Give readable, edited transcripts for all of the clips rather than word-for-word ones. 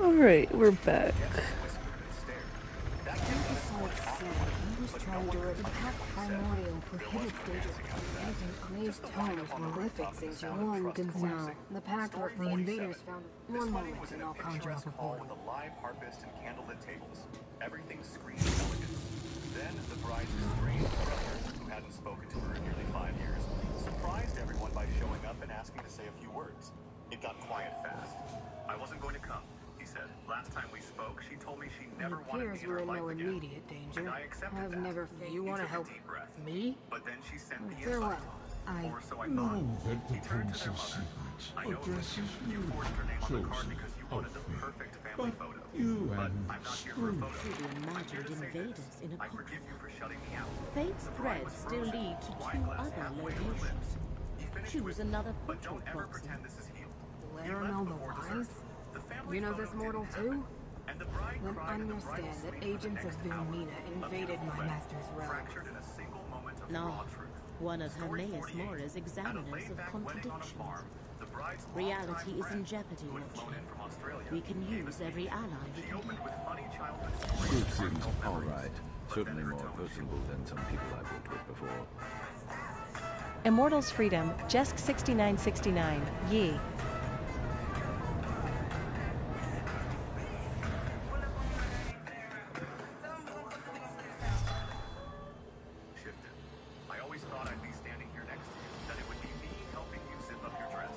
Alright, we're back. Primordial prohibits data. Clay's tones prolific since one can now. The pact the invaders found. One moment and I'll conjure up a hall with a live harvest and candlelit tables. Everything screamed elegant. Then the bride's estranged brother, who hadn't spoken to her in nearly 5 years, surprised everyone by showing up and asking to say a few words. It got quiet fast. I wasn't going to come, he said. Last time we spoke, she told me she never wanted me in her life again. Immediate danger. And I accepted I've that. never. You want to help me? But then she sent the Farewell. invite. Or so I Know thought. that the He turned to their prince's mother. secret I know it was addresses you. You you, forged her name on the card chosen because you of wanted the me. perfect family But photo. you But and I'm not here for a Scrooge. photo. The I'm here imagined to say invaders this. in a I pocket. forgive you for shutting me out. Fate's The bride threads was still frozen, lead to wine 2 glass other halfway to her locations. lips. He finished Choose with, another but portrait, don't ever Foxy. pretend this is healed. He Blair left know the before lies? dessert. The family You know photo this mortal didn't too? happen. And the bride Then cried in the bridal understand that suite for the agents of next hour. Vilmina A invaded beautiful my wedding, master's realm. fractured in a single moment of No. raw truth. One of Story Hermaeus 48. Mora's At a examiners of laid-back wedding on a contradictions. farm, the bride's Reality longtime is in friend, jeopardy, who had flown Watcher. in from Australia, We can gave a use every speech. ally we She can opened get. with funny childhood stories Scrooge and seems heartfelt all memories. right. But Certainly then her more tone personable than some people I've worked with before. Immortals Freedom, Jesk 6969, Ye. shifted. I always thought I'd be standing here next to you, that it would be me helping you zip up your dress.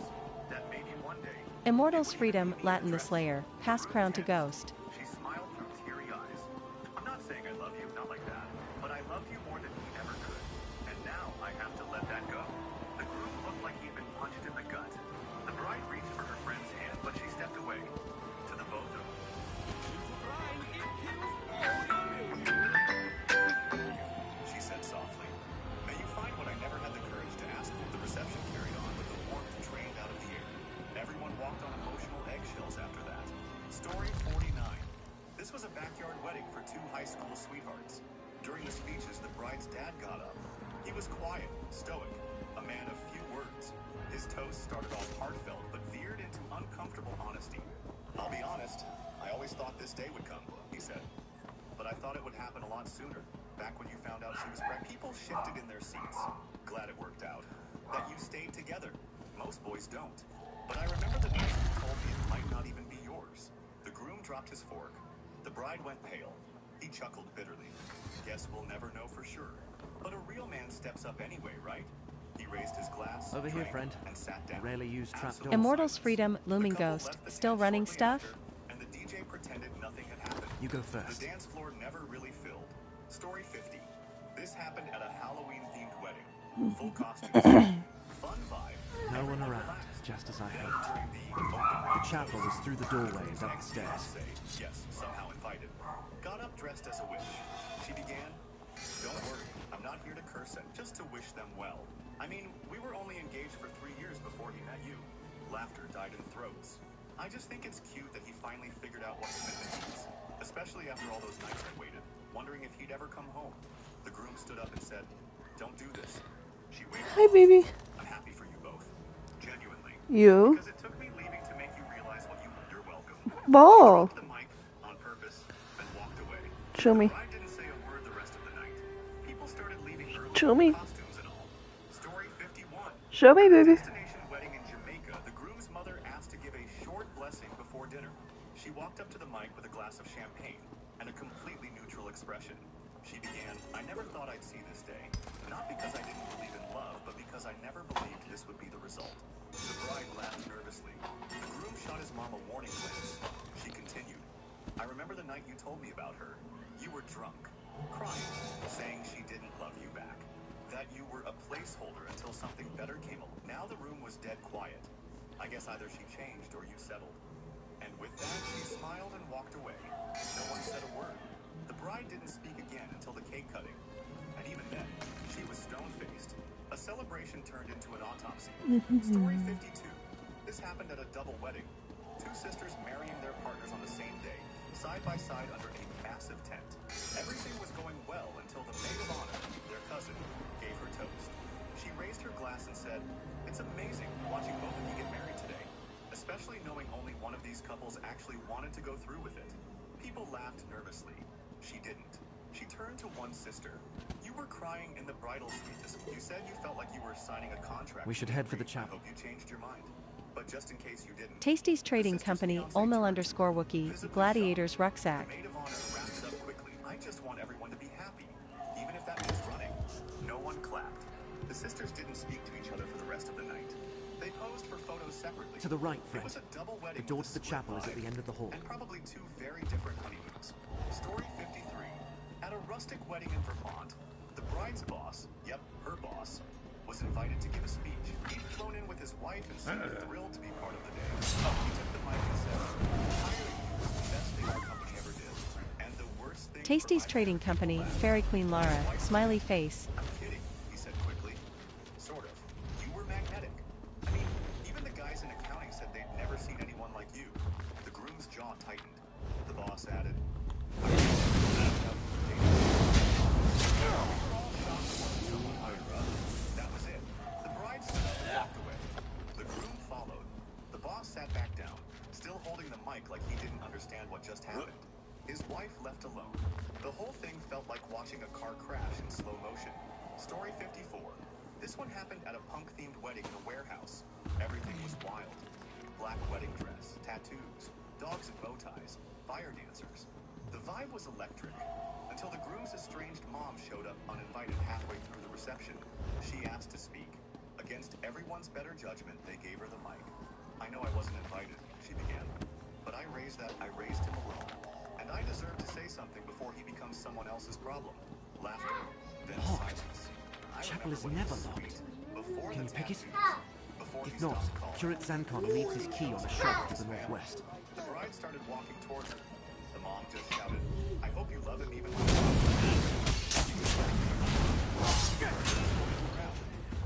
That maybe one day Immortals Freedom, Latin the Slayer, pass crown to Ghost. she smiled through teary eyes. I'm not saying I love you, not like that, but I love you more than he ever could. And now I have to let that go. The groom looked like he'd been punched in the gut. The bride reached for her friend's hand, but she stepped away. To the both of them. She said softly. May you find what I never had the courage to ask for. The reception carried on, but the warmth drained out of the air. Everyone walked on emotional eggshells after that. Story 49. This was a backyard wedding for 2 high school sweethearts. During the speeches, the bride's dad got up. He was quiet, stoic, a man of few words. His toast started off heartfelt, but veered into uncomfortable honesty. I'll be honest, I always thought this day would come, he said. But I thought it would happen a lot sooner, back when you found out she was pregnant. People shifted in their seats. Glad it worked out. That you stayed together. Most boys don't. But I remember the night you told me it might not even be yours. The groom dropped his fork. The bride went pale. He chuckled bitterly. Guess we'll never know for sure. But a real man steps up anyway, right? He raised his glass, Over here, drank, friend. and sat down. Rarely used trapdoors. Immortals Freedom, Looming The couple Ghost, left the still tent running shortly stuff? after, and the DJ pretended nothing had happened. You go The first. dance floor never really filled. Story 50. This happened at a Halloween-themed wedding. Full costumes, fun vibe. No one Everyone around, relaxed. just as I Then hoped. during the open The chapel was through the doorways up the stairs. yes, somehow invited. Got up dressed as a witch. She began, don't worry, I'm not here to curse at, just to wish them well. I mean, we were only engaged for 3 years before he met you. Laughter died in throats. I just think it's cute that he finally figured out what commitment means, especially after all those nights I waited, wondering if he'd ever come home. The groom stood up and said, don't do this. She waited. Hi, baby. I'm happy for you both. Genuinely. You? Because it took me leaving to make you realize what you're welcome. Ball. She dropped the mic on purpose and walked away. Show me. The bride didn't say a word the rest of the night. People started leaving early Show me. with costumes and all. Story 51. Show me, At a baby. destination wedding in Jamaica, the groom's mother asked to give a short blessing before dinner. She walked up to the mic with a glass of champagne and a completely neutral expression. She began, I never thought I'd see this day. Not because I didn't believe in love, but because I never believed this would be the result. The bride laughed nervously. The groom shot his mom a warning glance. She continued, I remember the night you told me about her. You were drunk, crying, saying she didn't love you back. That you were a placeholder until something better came along. Now the room was dead quiet. I guess either she changed or you settled. And with that, she smiled and walked away. No one said a word. The bride didn't speak again until the cake cutting. And even then, she was stone-faced. A celebration turned into an autopsy. Story 52. This happened at a double wedding. 2 sisters marrying their partners on the same day, side by side under a massive tent. Everything was going well until the maid of honor, their cousin, gave her toast. She raised her glass and said, it's amazing watching both of you get married today. especially knowing only one of these couples actually wanted to go through with it. People laughed nervously. She didn't. She turned to one sister. You were crying in the bridal suite. You said you felt like you were signing a contract. We should head for the chapel. I hope you changed your mind. But just in case you didn't. Tasty's Trading Company, Olmil_Wookie, Gladiator's Rucksack. The maid of honor wrapped it up quickly. I just want everyone to be happy, even if that means running. No one clapped. The sisters didn't speak to each other for the rest of the night. They posed for photos separately. To the right, It friend. was a double wedding. The door with to a the split chapel is at vibe, the end of the hall. and probably two very different honeymoons. Story 53. At a rustic wedding in Vermont, the bride's boss, yep, her boss, was invited to give a speech. He'd flown in with his wife and seemed thrilled to be part of the day. He took the mic and said, "Hiring you was the best thing our company ever did. And the worst thing Tasty's for my Trading Company, Fairy Queen Lara, smiley face. I'm kidding," he said quickly. Sort of. You were magnetic. I mean, even the guys in accounting said they'd never seen anyone like you. The groom's jaw tightened. The boss added, "I don't know. We were all shocked it wasn't someone higher up." That was it. The bride stood up and walked away. The groom followed. The boss sat back down, still holding the mic like he didn't understand what just happened. His wife left alone. The whole thing felt like watching a car crash in slow motion. Story 54. This one happened at a punk-themed wedding in a warehouse. Everything was wild. Black wedding dress, tattoos, dogs in bow ties, fire dancers. The vibe was electric, until the groom's estranged mom showed up uninvited halfway through the reception. She asked to speak. Against everyone's better judgment, they gave her the mic. "I know I wasn't invited," she began, "but I raised him alone. And I deserve to say something before he becomes someone else's problem." Laughter, then Locked. silence. I Chapel is remember when never was locked. sweet. Before Can the you pick it? tattoos, before he If not, stopped calling. Curate Zancon leaves his key on a shelf to the northwest. The bride started walking toward her. The mom just shouted, "I hope you love him even when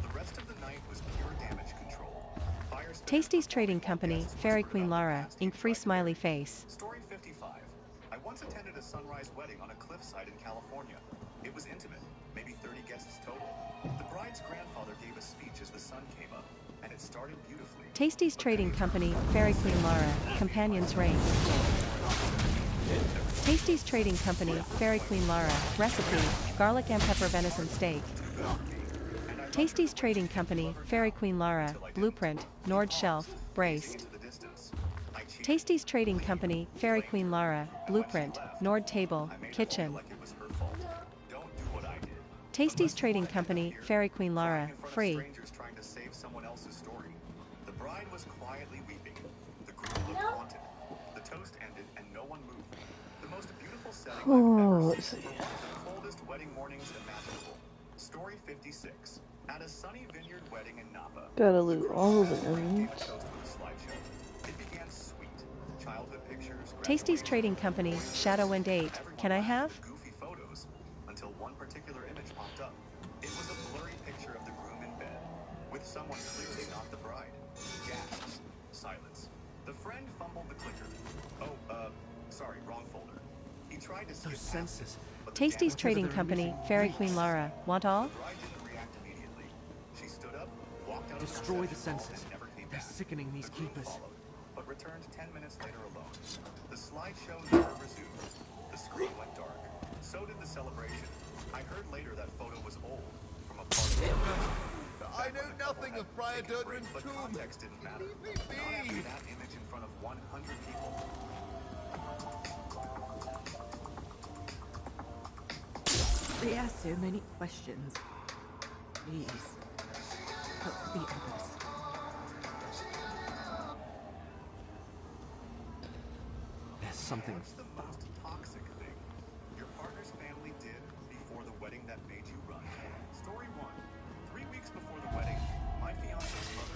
The rest of the night was pure damage control. Fire spinners Tasty's were Trading falling while Company, guests Fairy whispered Queen about the Lara, past he ink free tried to smiley bury. face. Story 55. I once attended a sunrise wedding on a cliffside in California. It was intimate, maybe 30 guests total. The bride's grandfather gave a speech as the sun came up, and it started beautifully. Tasty's Trading Company, Fairy Queen Lara, Companion's Ring. Tasty's Trading Company, Fairy Queen Lara, Recipe, Garlic and Pepper Venison Steak. Tasty's Trading Company, Fairy Queen Lara, Blueprint, Nord Shelf, Braced. Tasty's Trading Company, Fairy Queen Lara, Blueprint, Nord Table, Kitchen. Tasty's Trading Company, Fairy Queen Lara, Free. Trying to save someone else's story. The bride was quietly weeping. The groom looked haunted. The toast ended and no one moved. The most beautiful setting I've ever let's seen see. for one of the coldest wedding mornings imaginable. Story 56. At a sunny vineyard wedding in Napa. Gotta loot all of the Gave a emeralds. toast with a slideshow. It began sweet. Childhood pictures, Tasty's graduation, Trading Company, oysters. Shadow and Date. Everyone Can I laughed have? at the goofy photos until one particular image popped up. It was a blurry picture of the groom in bed with someone clearly not the bride. Gasps. Silence. The friend fumbled the clicker. Sorry, wrong folder. He tried to skip Those past it, sensors. but the Tasty's damage Trading was there. Company, Fairy Queen Lara, want all? The bride didn't react immediately. She stood up, walked out Destroy of the reception hall, sensors. and never came They're back. sickening these The groom keepers. followed, but returned 10 minutes later alone. The slideshow never resumed. The screen went dark. So did the celebration. I heard later that photo was old, from a party. I know nothing of Friar Durdren's But tomb. context didn't matter. Leave me Not after be. that image in front of 100 people. They ask so many questions. Please, help the others. There's something. What's the most toxic thing your partner's family did before the wedding that made you run? Story 1. 3 weeks before the wedding, my fiance's mother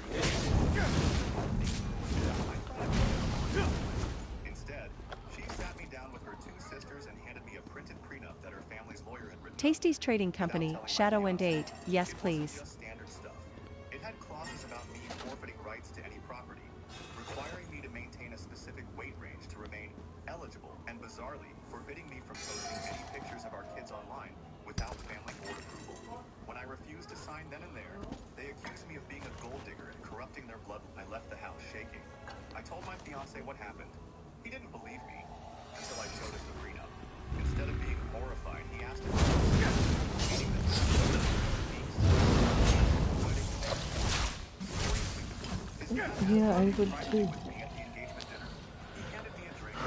Instead, she sat me down with her 2 sisters and handed me a printed prenup that her family's lawyer had written. Tasty's Trading Company, Shadow and Date. Yes, please. It wasn't just standard stuff. It had clauses about me forfeiting rights to any property, requiring me to maintain a specific weight range to remain eligible, and bizarrely, forbidding me from posting any pictures of our kids online without family board approval. When I refused to sign then and there, they accused me of being a gold digger and corrupting their blood. I left the house shaking. I told my fiance what happened. He didn't believe me until I showed him the prenup. Instead of being horrified, he asked if I was meaning that Yeah, I would too. He handed me a drink,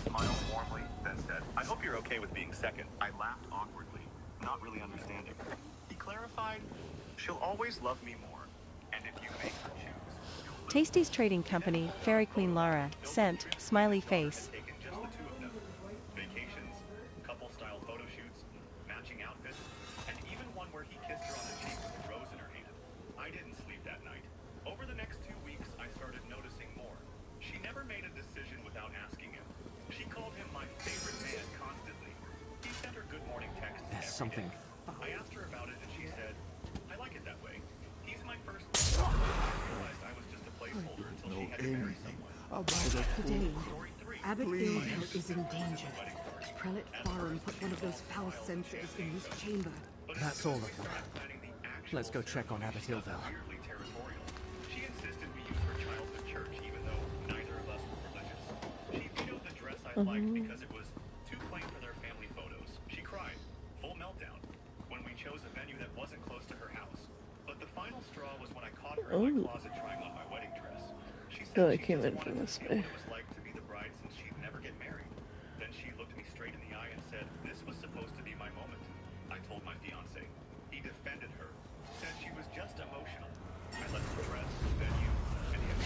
smiled warmly, then said, "I hope you're okay with being second." I laughed awkwardly, not really understanding. He clarified, "She'll always love me more, and if you make her choose, you'll lose." Tasty's trading company, Fairy Queen Lara, sent, smiley face. Taken just the two of them. Vacations, couple-style photo shoots, matching outfits, and even one where he kissed her on the cheek with a rose in her hand. I didn't sleep that night. Over the next 2 weeks, I started noticing more. She never made a decision without asking him. She called him my favorite man constantly. He sent her good morning texts There's every something day. foul. I asked her about it and she said, "I like it that way. He's my first." I realized I was just a placeholder until she had to marry someone. Today, Story 3. Abbott Illdale is in danger. Prelate Farron put one of those foul censors in his chamber. That's all of them. Let's go check on Abbott Illdale. Weirdly territorial. She insisted we use her childhood church, even though neither of us were religious. She vetoed the dress I liked because it was too plain for their family photos. She cried. Full meltdown. When we chose a venue that wasn't close to her house. But the final straw was when I caught her in my closet trying on my wedding dress. She Oh, said it she came just in wanted from to this feel way. what it was like to be the bride since she'd never get married. Then she looked me straight in the eye and said this was supposed to be my moment. I told my fiance. He defended her. Said she was just emotional. I let the dress, venue, and him.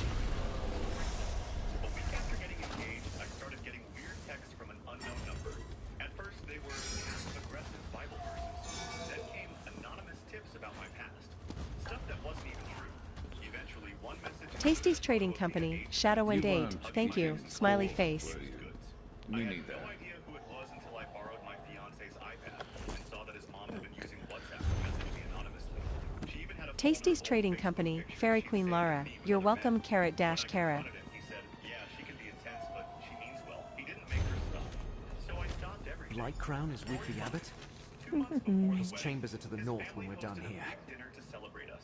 A week after getting engaged, I started getting weird texts from an unknown number. At first, they were passive-aggressive Bible verses. Then came anonymous tips about my past. Stuff that wasn't even true. Eventually, one message... Tasty's trading company, Shadow and Date, thank you, smiley face. I had no idea who it was until I borrowed my fiance's iPad and saw that his mom had been using WhatsApp to message me anonymously. She even had a Tasty's folder trading full of company, Facebook Fairy pictures Queen she'd Lara, saved of me with you're other welcome, men. carrot When dash I carrot. confronted him, he said, "Yeah, she can be intense, but she means well." He didn't make her stop. So I stopped everything. Blight Crown is with the Abbot? 2 months before the His wedding, chambers are to the his north family when we're done hosted a here. big dinner to celebrate us.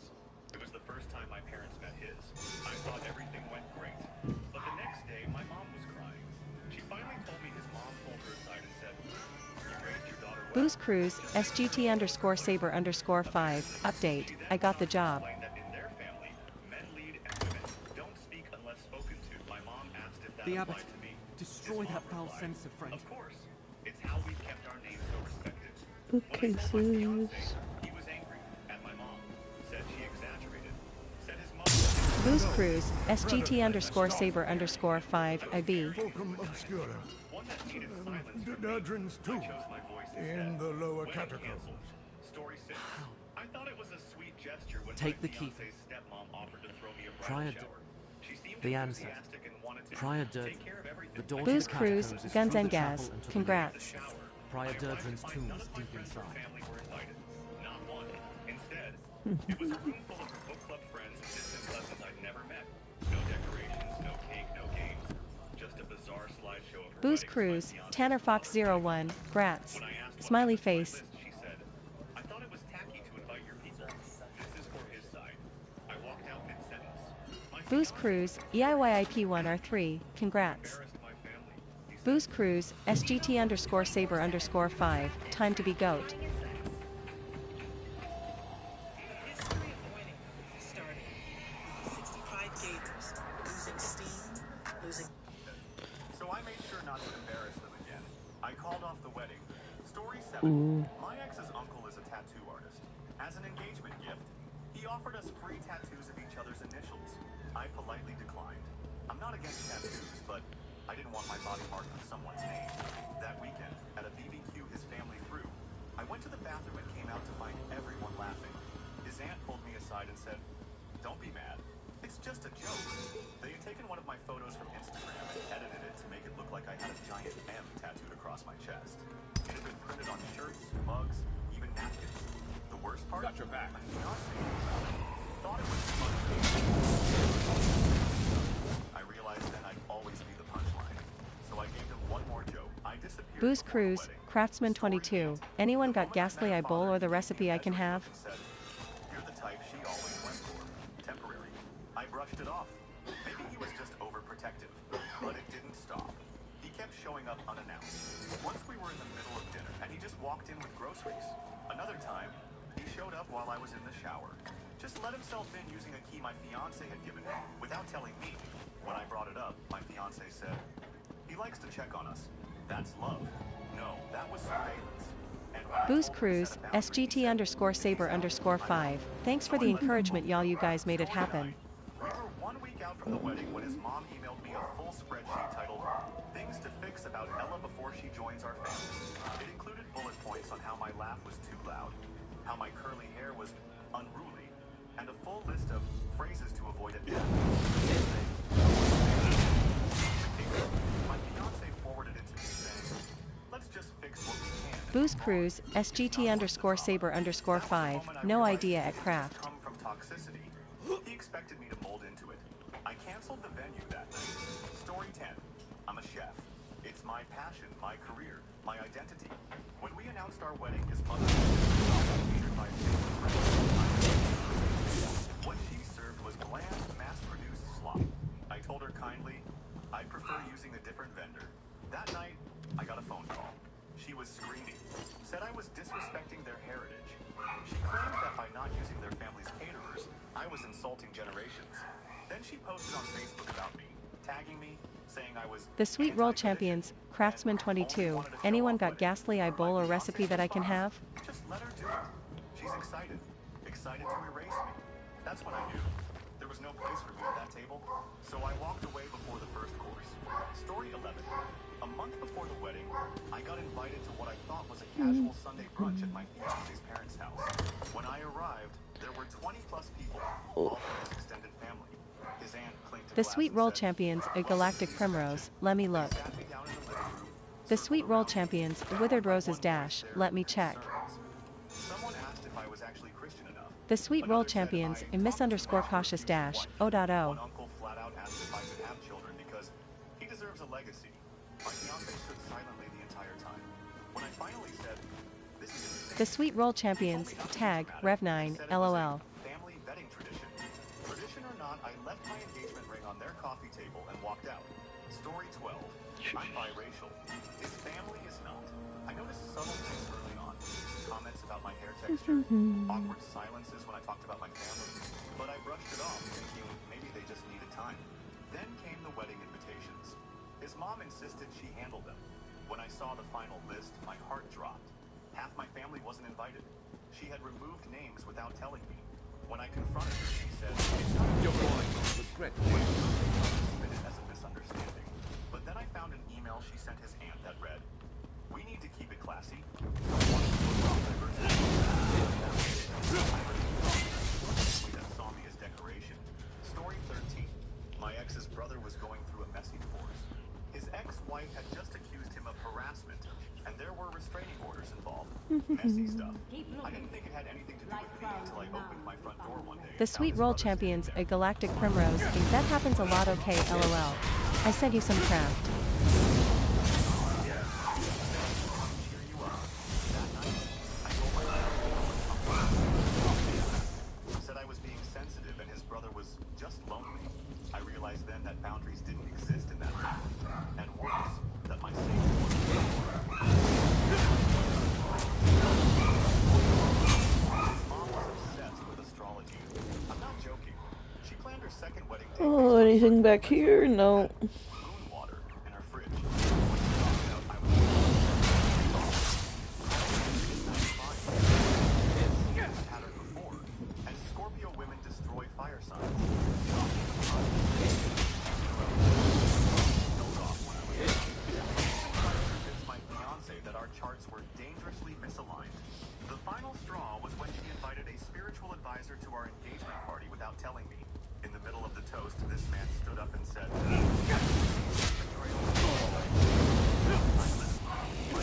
It was the first time my parents met his. I thought everything went great. But the next day, my mom was crying. She finally told me his mom pulled her aside and said, "You raised your daughter well." Booze Cruise, SGT underscore saber underscore 5, update, I got the job. Explained that in their family, men lead and women don't speak unless spoken to. My mom asked if that The Abbot. applied to me. Destroy His mom that foul replied, censor, friend. "Of course. It's how we've kept our name so respected." Okay, When I told my fiance, sis. he was angry at my mom. Said she exaggerated. Said his mother... Booze Cruise, SGT underscore saber underscore 5, IB. Fulcrum Obscura. One that needed silence from me. Dodrin's I tomb chose my voice in instead. the lower Wedding catacombs. canceled. Story 6. I thought it was a sweet gesture when Take my the key. fiance's stepmom offered to throw me a Prior bridal D- shower. She seemed the ancestor. enthusiastic and wanted to Prior take Durdren. care of everything. The door to Booze the Cruise, catacombs is Guns through and the chapel Gas, and to the congrats. north. Prior Durdren's tomb is deep Friends or inside. family were invited. Not one. Instead, it was a room full of her book club friends and distant cousins I'd never met. No decorations, no cake, no games. Just a bizarre slideshow of her Booze wedding with Cruise, my fiance's Tanner Fox father. 01, grats. When I asked what Smiley was on my face. list, she said, "I thought it was tacky to invite your people. This is for his side." I walked out mid-sentence. My Booze fiancé Cruise, was EIYIP1R3, congrats. embarrassed my family. He said, Booze Cruise, SGT underscore saber underscore 5, time to be goat. History of winning started. 65 gauges, losing steam, losing. So I made sure not to embarrass them again. I called off the wedding. Story 7. Ooh. My ex's uncle is a tattoo artist. As an engagement gift, he offered us free tattoos of each other's initials. I politely declined. I'm not against tattoos, but I didn't want my body marked with someone's name. That weekend, at a BBQ his family threw, I went to the bathroom and came out to find everyone laughing. His aunt pulled me aside and said, "Don't be mad. It's just a joke." They had taken one of my photos from Instagram and edited it to make it look like I had a giant M tattooed across my chest. It had been printed on shirts, mugs, even napkins. The worst part? Got your back. My fiancé knew about it. Thought it was funny. I realized then I'd always be the punchline. So I gave him one more joke. I disappeared Booze before the Cruise, wedding. Craftsman 22, anyone got ghastly eye bowl or the recipe I can have? Said, "You're the type she always went for. Temporary." I brushed it off. Maybe he was just overprotective. kept showing up unannounced. Once we were in the middle of dinner, and he just walked in with groceries. Another time, he showed up while I was in the shower. Just let himself in using a key my fiancé had given him, without telling me. When I brought it up, my fiancé said, "He likes to check on us. That's love." No, that was surveillance. And when I Booze told him to Cruise, set a boundary, he SGT said, underscore "If saber he's out, underscore I 5. won't." Thanks So for I the let him go. encouragement, y'all. You guys made it Story happen. 9. We were 1 week out from the wedding when his mom emailed me a full spreadsheet titled "Things to Fix About Ella Before She Joins Our Family." It included bullet points on how my laugh was too loud, how my curly hair was unruly, and a full list of phrases to avoid at dinner. My fiance forwarded it to me saying, "Let's just fix what we can." Booze Cruise, SGT underscore saber underscore 5. No idea at craft. Come from toxicity. He expected me to mold into it. I canceled the venue that night. Story 10. I'm a chef. It's my passion, my career, my identity. When we announced our wedding, his mother catered by a famous friend. What she served was bland, mass-produced slop. I told her kindly, I'd prefer using a different vendor. That night, I got a phone call. She was screaming, said I was disrespecting their heritage. She claimed that by not using their family's caterers, I was insulting generations. Then she posted on Facebook about me, tagging me, saying I was The Sweet Roll anti-tradition Champions, Craftsman and only 22. wanted to show Anyone off got weddings. ghastly eye bowl My or recipe fiancé's that I can response? have? Just let her do it. She's excited. Excited to erase me. That's when I knew. There was no place for me at that table, so I walked away before the first course. Story 11. A month before the wedding, I got invited to what I thought was a casual Sunday brunch at my fiancé's parents' house. When I arrived, there were 20 plus people, all from his extended family. His aunt clinked a The glass Sweet and Roll said, Champions, a "Welcome to galactic the primrose. reception." Let me They look. sat me down in the living room, The circled Sweet Roll around me. Champions, One Withered by Roses one Dash. voiced their Let me check. concerns. Someone asked if I was actually Christian enough. The Sweet Roll Another said Champions, I a miss talked too underscore much to cautious abuse his dash. wife. O.O. One uncle flat out asked if I could have children because he deserves a legacy. My fiancé stood silently the entire time. When I finally said, "This is insane," The Sweet Roll he told Champions, me not to be tag, dramatic Rev9, and said it was a LOL. family vetting tradition. Tradition or not, I left my engagement ring on their coffee table and walked out. Story 12. I'm biracial. His family is not. I noticed subtle things early on. Comments about my hair texture, awkward silences when I talked about my family. But I brushed it off, thinking maybe they just needed time. Then came the wedding invitations. His mom insisted she handle them. When I saw the final list, my heart dropped. Half my family wasn't invited. She had removed names without telling me. When I confronted her, she said, "It's not Your boy regret it as a misunderstanding." But then I found an email she sent his aunt that read, "We need to keep it classy. Don't want to put off diversity." Family that saw me as decoration. Story 13. My ex's brother was going through a messy divorce. His ex-wife had just accused him of harassment, and there were restraining orders involved. Messy stuff. I didn't think it had anything to do with me until I opened my front door one day. The Sweet Roll Champions, a galactic primrose. That happens a lot. Okay, LOL. I sent you some craft. Said I was being sensitive and his brother was just lonely. I realized then that boundaries didn't exist in that family. And worse, that my safety was Mom was obsessed with astrology. I'm not joking. She planned her second wedding date. Oh, anything back here? No. Moon water in her fridge. Had her before, and Scorpio women destroy fire signs. Convinced my fiance that our charts were dangerously misaligned. The final straw was when she invited a spiritual advisor to our engagement party without telling me. In the middle of the toast, this man stood up and said, "My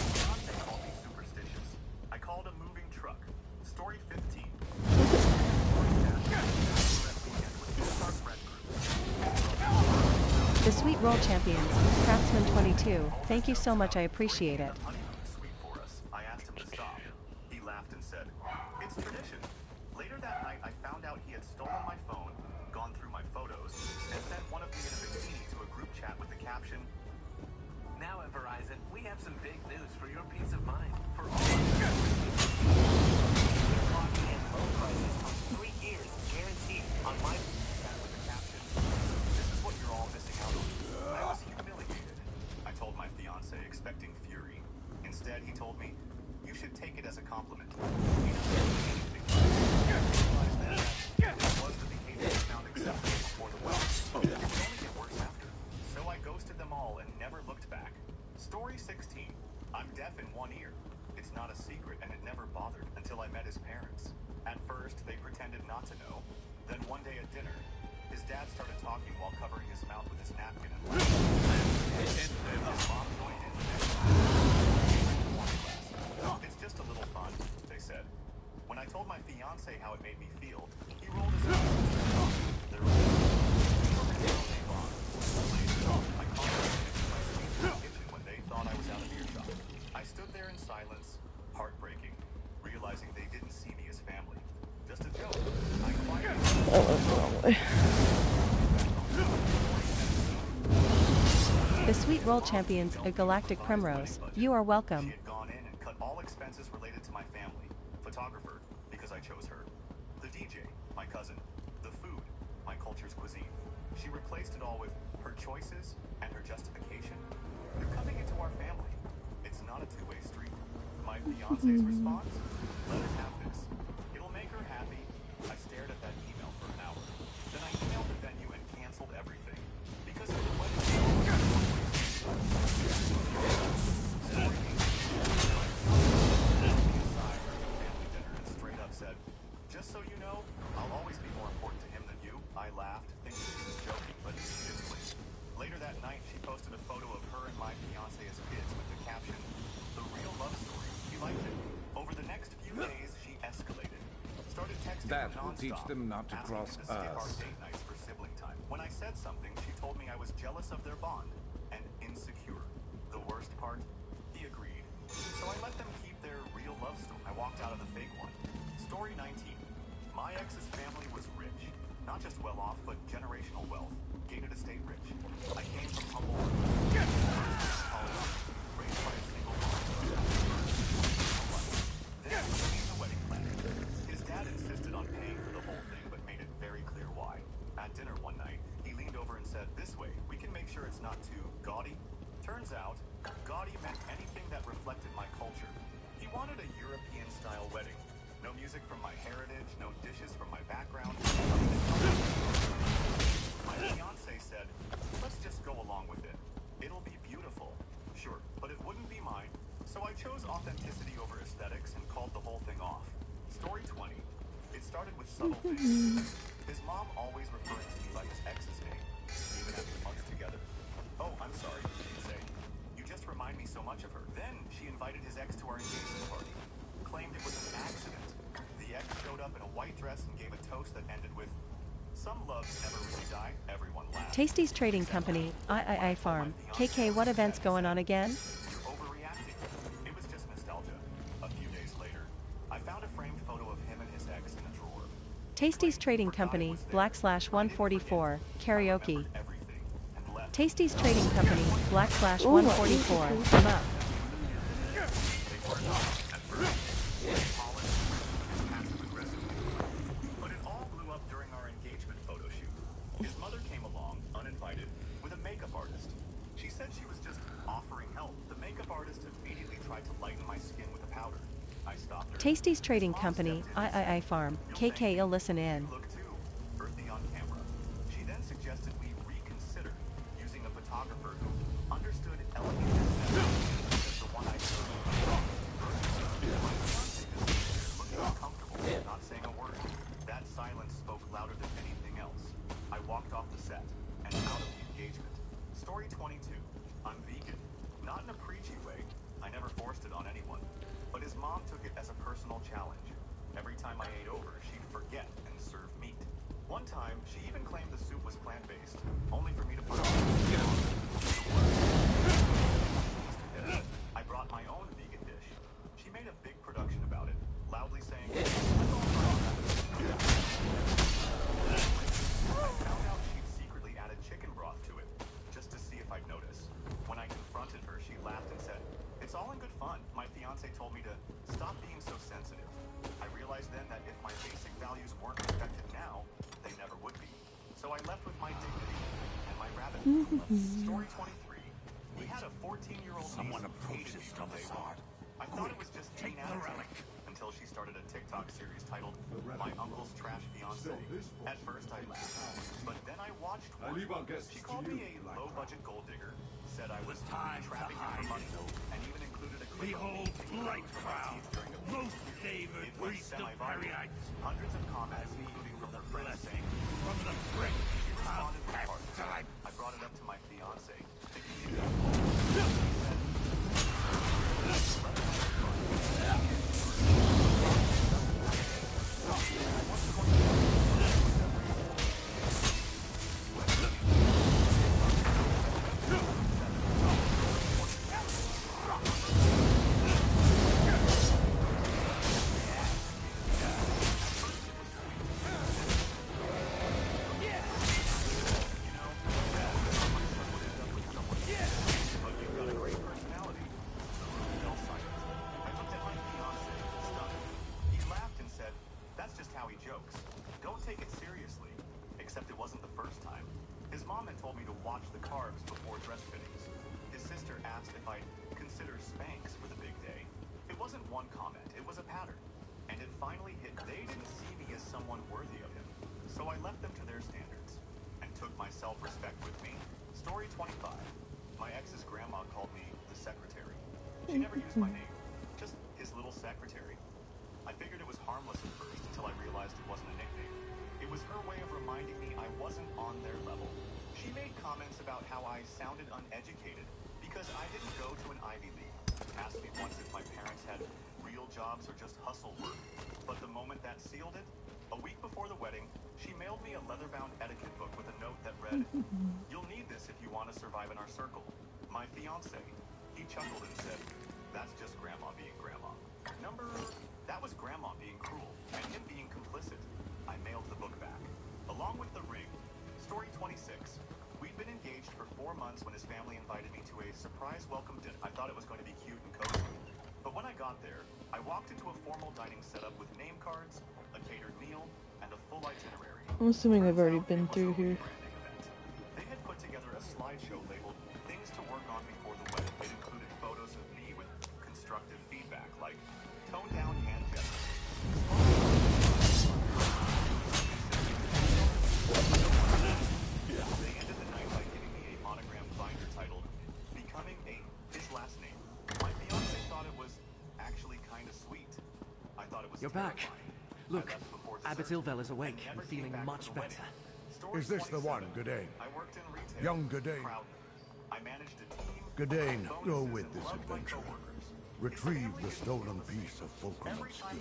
fiance called me superstitious. I called a moving truck." Story 15. The Sweet Roll Champions, Craftsman 22. Thank you so much. I appreciate it. Sweet for us. I asked him to stop. He laughed and said, "It's tradition." Later that night, I found out he had stolen my phone, gone through my photos, and sent one of me in a bikini to a group chat with the caption, "Now ever have some big news for your peace of mind. For all of us. We're locking in low prices for 3 years, guaranteed, on my... That with the caption, "This is what you're all missing out on." I was humiliated. I told my fiance, expecting fury. Instead, he told me, "You should take it as a compliment." He doesn't really anything. I realized that this was the behavior I found acceptable before the wedding. It would only get worse after. So I ghosted them all and never looked back. Story 16. I'm deaf in one ear. It's not a secret, and it never bothered until I met his parents. At first, they pretended not to know. Then one day at dinner, his dad started talking while covering his mouth with his napkin and laughing. His mom joined in. It's just a little fun, they said. When I told my fiance how it made me feel, he rolled his eyes and said, "There was I called them into my sweet kitchen when they thought I was out of earshot. I stood there in silence, heartbreaking, realizing they didn't see me as family. Just a joke. I quietly... That went the wrong way. The Sweet Roll Champions of Galactic Primrose, you are welcome. She had gone in and cut all expenses related to my family. Photographer, because I chose her. The DJ, my cousin. The food, my culture's cuisine. She replaced it all with her choices and her justification. You're coming into our family. It's not a two-way street. My fiance's response? Let her have this. It'll make her happy. I stared at that email for an hour. Then I emailed the venue and canceled everything. Because of the wedding. Straight up said, "Just so you know, I'll always be more important to him than you." I laughed, thinking she was joking, but she didn't blink. Later that night, she posted a photo of her and my fiance as kids with the caption, "The real love story." He liked it. Over the next few days, she escalated. Started texting That her will nonstop, teach them not to asking cross him to skip our us. date nights for sibling time. When I said something, she told me I was jealous of their bond and insecure. The worst part? He agreed. So I let them keep their real love story. I walked out of the fake one. Story 19. My ex's family was rich. Not just well off, but generational wealth. Gated estate rich. I came from humble raised by a single mom. Then came the wedding planning. His dad insisted on paying for the whole thing, but made it very clear why. At dinner one night, he leaned over and said, "This way, we can make sure it's not too gaudy." Turns out, gaudy meant anything that reflected my culture. He wanted a European-style wedding. No music from my heritage, no dishes from my background. My fiance said, "Let's just go along with it. It'll be beautiful." Sure, but it wouldn't be mine. So I chose authenticity over aesthetics and called the whole thing off. Story 20. It started with subtle things. His mom always referring to me by his ex's name, even after months together. "Oh, I'm sorry," she'd say. "You just remind me so much of her." Then she invited his ex to our engagement party. Claimed it was an accident. The ex showed up in a white dress and gave a toast that ended with, "Some loves never really die." Everyone laughed. Tasty's Trading Company, III Farm, KK, what events going on again? "You're overreacting." It was just nostalgia. A few days later, I found a framed photo of him and his ex in a drawer. Tasty's Trading Company, /144, karaoke. Tasty's Trading Company, /144, come up. But it all blew up during our engagement photo shoot. His mother came along, uninvited, with a makeup artist. She said she was just offering help. The makeup artist immediately tried to lighten my skin with a powder. I stopped her. Tasty's Trading Company, III Farm, KK, you'll listen in. You look too earthy on camera. She then suggested we reconsider using a photographer who understood elegant aesthetics as the one I chose. My fiance looking uncomfortable, not saying a word. That silence spoke louder than anything else. I walked off the set and out of the engagement. Story 22. I'm vegan. Not in a preachy way. I never forced it on anyone. But his mom took it as a personal challenge. Every time I ate over, she'd forget and serve meat. One time, she even claimed the soup was plant-based, only for me to put on. I brought my own vegan dish. She made a big production about it, loudly saying, "I found out she'd secretly added chicken broth to it, just to see if I'd notice. When I confronted her, she laughed and said, It's all in good fun. My fiance told me to stop being so sensitive. I realized then that if my basic values weren't respected now, they never would be. So I left with my dignity and my rabbit. Story 23. We had a 14-year-old Someone niece who approaches hated me from day one. Thomas. I thought it was just teen attitude until she started a TikTok series titled My Uncle's Trash Fiancé. At first I laughed, but then I watched one. She called me a low-budget gold digger, said I was trapping her for money, and even included a clip of me taking out from my teeth during a meal. It went semi-viral. Hundreds of comments, including from her friends, saying, "From the brick." She responded with heart. I brought it up to my fiance, thinking she would. He said, self-respect with me. Story 25. My ex's grandma called me the secretary. She never used my name, just his little secretary. I figured it was harmless at first until I realized it wasn't a nickname. It was her way of reminding me I wasn't on their level. She made comments about how I sounded uneducated because I didn't go to an Ivy League. Asked me once if my parents had real jobs or just hustle work. But the moment that sealed it, a week before the wedding, she mailed me a leather-bound etiquette book with a note that read, "You'll need this if you want to survive in our circle." My fiance, he chuckled and said, "That's just grandma being grandma." That was grandma being cruel and him being complicit. I mailed the book back, along with the ring. Story 26. We'd been engaged for 4 months when his family invited me to a surprise welcome dinner. I thought it was going to be cute and cozy. But when I got there, I walked into a formal dining setup with name cards, a catered meal, and a full itinerary. I'm assuming I've already been through here. They had put together a slideshow labeled Things to Work On Before the Wedding. It included photos of me with constructive feedback, like tone down hand gestures. They ended the night by giving me a monogrammed binder titled Becoming his last name. My fiance thought it was actually kind of sweet. I thought it was You're back. Look, Abbot Ilvel is awake and feeling much better. Is this the one, Gudane? Young Gudane. I managed a team. Gudane, go with this adventure. Retrieve the stolen piece of Fulcrum Obscura.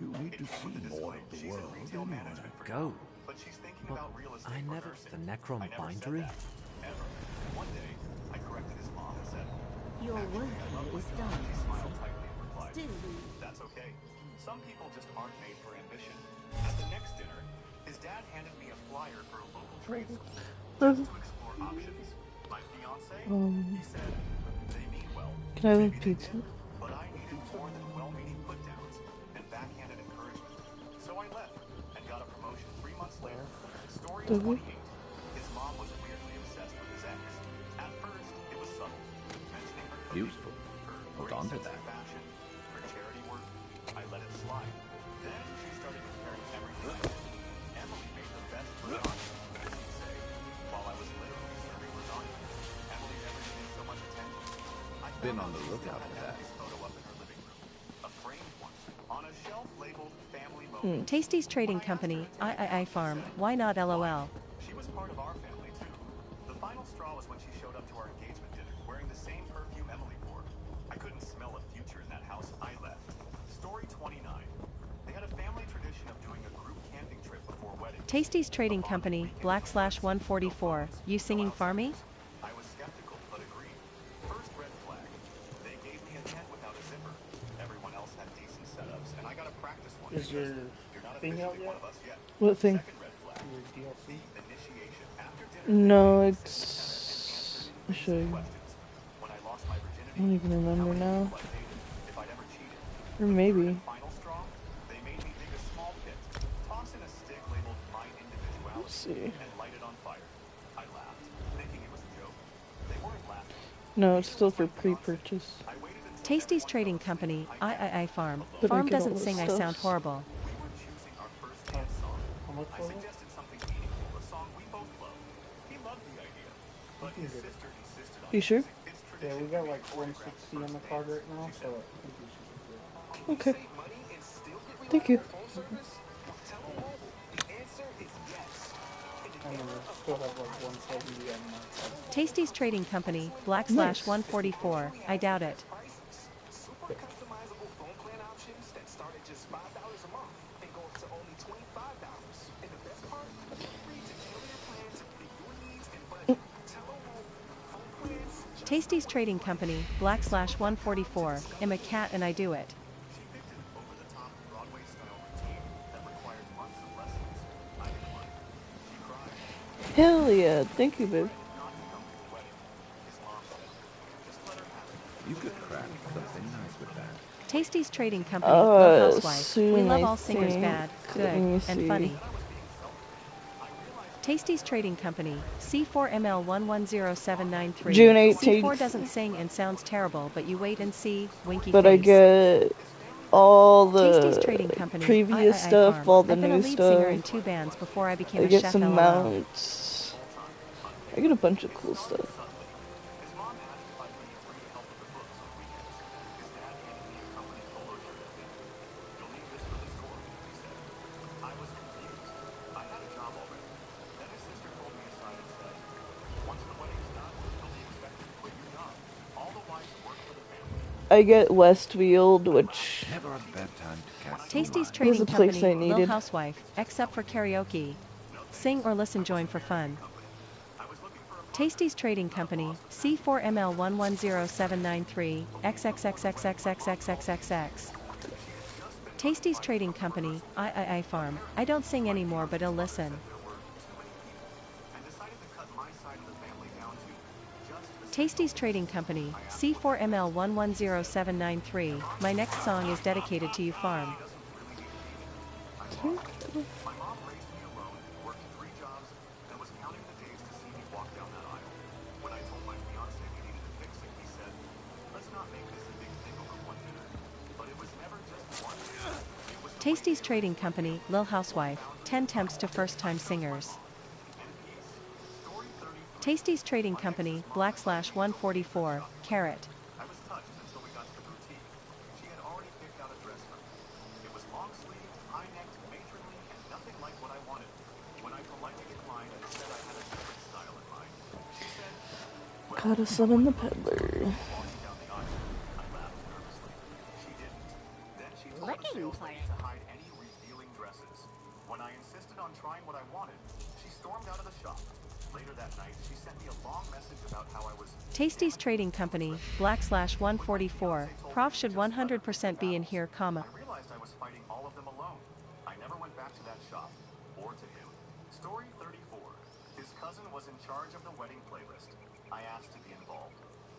You need to see more of the world anyway. Go. But she's thinking But about real estate I or never... nursing. The Necron I never said bindery? that, ever. One day, I corrected his mom and said, Your work here is done. She smiled tightly and replied, Still, "That's okay. Some people just aren't made for ambition." At the next dinner, his dad handed me a flyer for a local trade school just to explore options. My fiance, he said, "They mean well." Can I have Maybe they pizza? did, but I needed more than well-meaning put-downs and backhanded encouragement. So I left and got a promotion 3 months later. Story 28. His mom was weirdly obsessed with his ex. At first, it was subtle, mentioning her cooking, Useful. her Hold great on to sense of that. fashion, her charity work. I let it slide. Then she started comparing everything I did. Emily made the best lasagna, she'd say, while I was literally serving lasagna. Emily never needed so much attention. I Been found on the she still lookout had for that. Emily's photo up in her living room, a framed one, on a shelf labeled Family Moments. Tasty's Trading Company, III Farm, why not LOL? She was part of our family, too. The final straw was when she showed up to our engagement dinner, wearing the same perfume Emily wore. I couldn't smell a future in that house. I left. Story 29. They had a family tradition of doing a group camping trip before weddings. Tasty's Trading Company, /144, you singing Farmy? I was skeptical, but agreed. First red flag. They gave me a tent without a zipper. Everyone else had decent setups, and I got to practice one. Is your You're not thing out officially yet? one of us yet. What thing? Second red flag. Your DLC? The initiation. After dinner, No, they made me sit in the it's... center and answer I'll show you. questions. When I lost my virginity, don't even remember now. If I'd ever cheated. Or maybe. Final straw, they made me dig a small pit, toss in a stick labeled My Individuality, Let's see. and light it on fire. I laughed, thinking it was a joke. They weren't laughing. No, it's still for pre-purchase. Tasty's Trading Company, I Farm. But I Farm get all doesn't the sing I sound stuffs. horrible. We were choosing our first dance song. I suggested something meaningful, a song we both love. He loved the idea, but his sister insisted on You sure? Yeah, we got like 160 on the card right now, so I think we should be good. Okay. Thank you. And then we still have like 170 on my card. Tasty's Trading Company, / Nice. 144. I doubt it. Super customizable phone plan options that start at just $5 a month and go up to only $25. And the best part, feel free to tailor your plan to fit your needs and budget. Telephone plans. Tasty's Trading Company, / 144. I'm a cat and I do it. She picked an over-the-top Broadway-style routine that required months of lessons. I declined. She cried. Hell yeah. Thank you, babe. Not to come to the wedding. His mom said, just let her have it. You could craft something nice with that. Tasty's Trading Company, Love Housewife. soon We love I all singers think. bad, Let me good, and see. funny. Tasty's Trading Company, C4ML110793. June C4 18th. doesn't sing and sounds terrible, but you wait and see, winky But face. I get all Tasty's the Trading Company, previous III stuff, Farm. all the I've been a new lead singer in stuff. 2 bands before I became I a get chef, some LOL. mounts. I get a bunch of cool stuff. His mom asked if I'd be free to help with the books on weekends. His dad handed me a company polo shirt at dinner. You'll need this for the store, he said. I was confused. I had a job already. Then his sister pulled me aside and said, once the wedding's done, you'll be expected to quit your job. All the wives work for the family. I get Westfield, which Never a bad time to cast Tasty's your Trading a place Company, I Lil needed. Housewife, except for karaoke. Sing or listen join for fun. Tasty's Trading Company, C4ML110793, XXXXXXXXXX. Tasty's Trading Company, I Farm. I don't sing anymore but I'll listen. And decided to cut my side of the family down to just the Tasty's Trading Company, C4ML110793. My next song is dedicated to you, Farm. My mom raised me alone, worked 3 jobs, and was counting the days to see me walk down that aisle. When I told my fiancé we needed to fix it, he said, let's not make this a big thing over one dinner. But it was never just one dinner. It was Tasty's Trading Company, Lil Housewife, 10 Temps to First-Time Singers. Tasty's Trading Company, / 144, Carrot. I was touched until we got to the boutique. She had already picked out a dress for me. It was long-sleeved, high-necked, matronly, and nothing like what I wanted. When I politely declined and said I had a different style in mind, she said, Gotta summon the peddler. walking down the aisle. I laughed nervously. She didn't. Then she told the sales lady to hide any revealing dresses. When I insisted on trying what I wanted, she stormed out of the shop. Later that night, she sent me a long message about how I was Tasty's Trading Company, / 144. Prof should 100% be in here, comma. I realized I was fighting all of them alone. I never went back to that shop, or to him. Story 34. His cousin was in charge of the wedding playlist. I asked to be involved.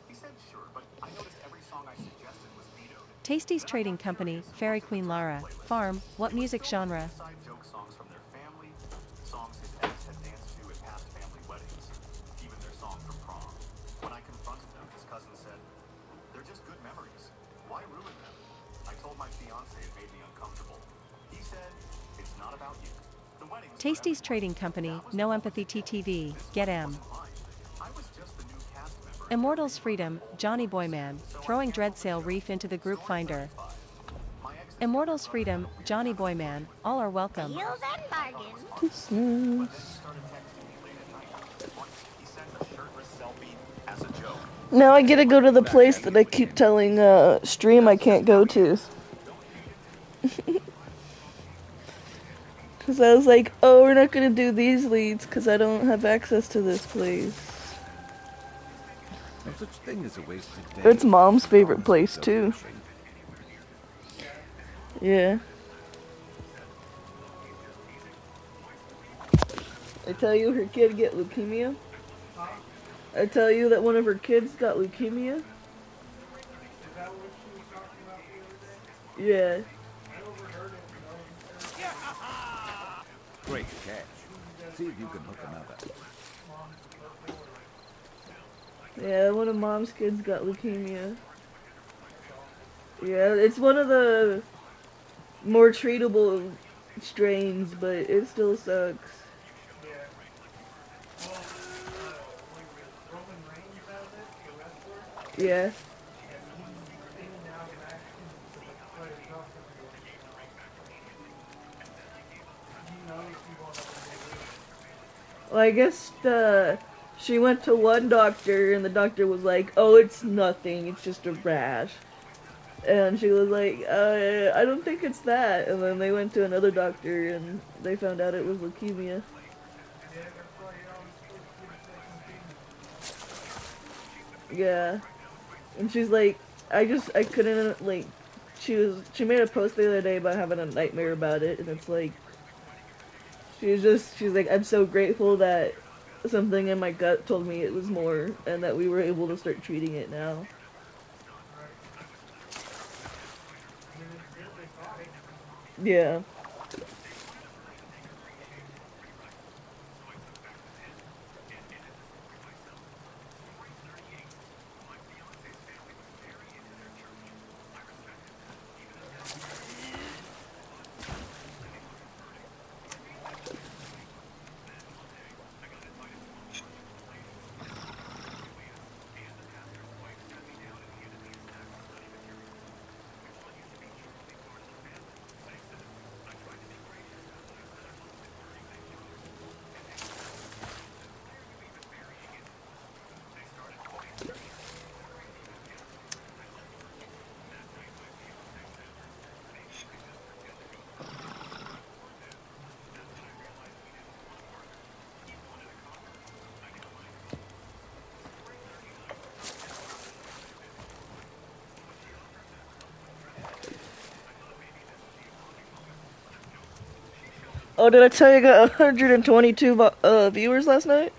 He said sure, but I noticed every song I suggested was vetoed. Tasty's Trading Company, Fairy Queen Lara. Farm, what music genre? Side joke songs from their family, songs his ex had danced to at past family weddings, even their song for prom. When I confronted them, his cousin said, they're just good memories. Why ruin them? I told my fiancé it made me uncomfortable. He said, it's not about you. The wedding's for Tasty's everyone. Trading Company, No Empathy TTV, Get M. I was just the new cast member. Immortals Freedom, Johnny Boyman, throwing Dreadsail Reef into the group finder. Immortals Freedom, Johnny Boyman, all are welcome. Deals and bargains. Christmas. He sent a shirtless selfie as a joke. Now I get to go to the place that I keep telling Stream I can't go to. Because I was like, oh, we're not going to do these leads because I don't have access to this place. No such thing as a wasted day. It's Mom's favorite place too. Yeah. I tell you her kid get leukemia. I tell you that one of her kids got leukemia. Yeah. Great catch. See if you can hook another. Yeah, one of Mom's kids got leukemia. Yeah, it's one of the more treatable strains, but it still sucks. Yeah. Well, I guess she went to one doctor, and the doctor was like, "Oh, it's nothing. It's just a rash." And she was like, "I don't think it's that." And then they went to another doctor, and they found out it was leukemia. Yeah. And she's like, I couldn't, like, she made a post the other day about having a nightmare about it, and it's like, she's like, I'm so grateful that something in my gut told me it was more, and that we were able to start treating it now. Yeah. Oh, did I tell you I got 122 viewers last night?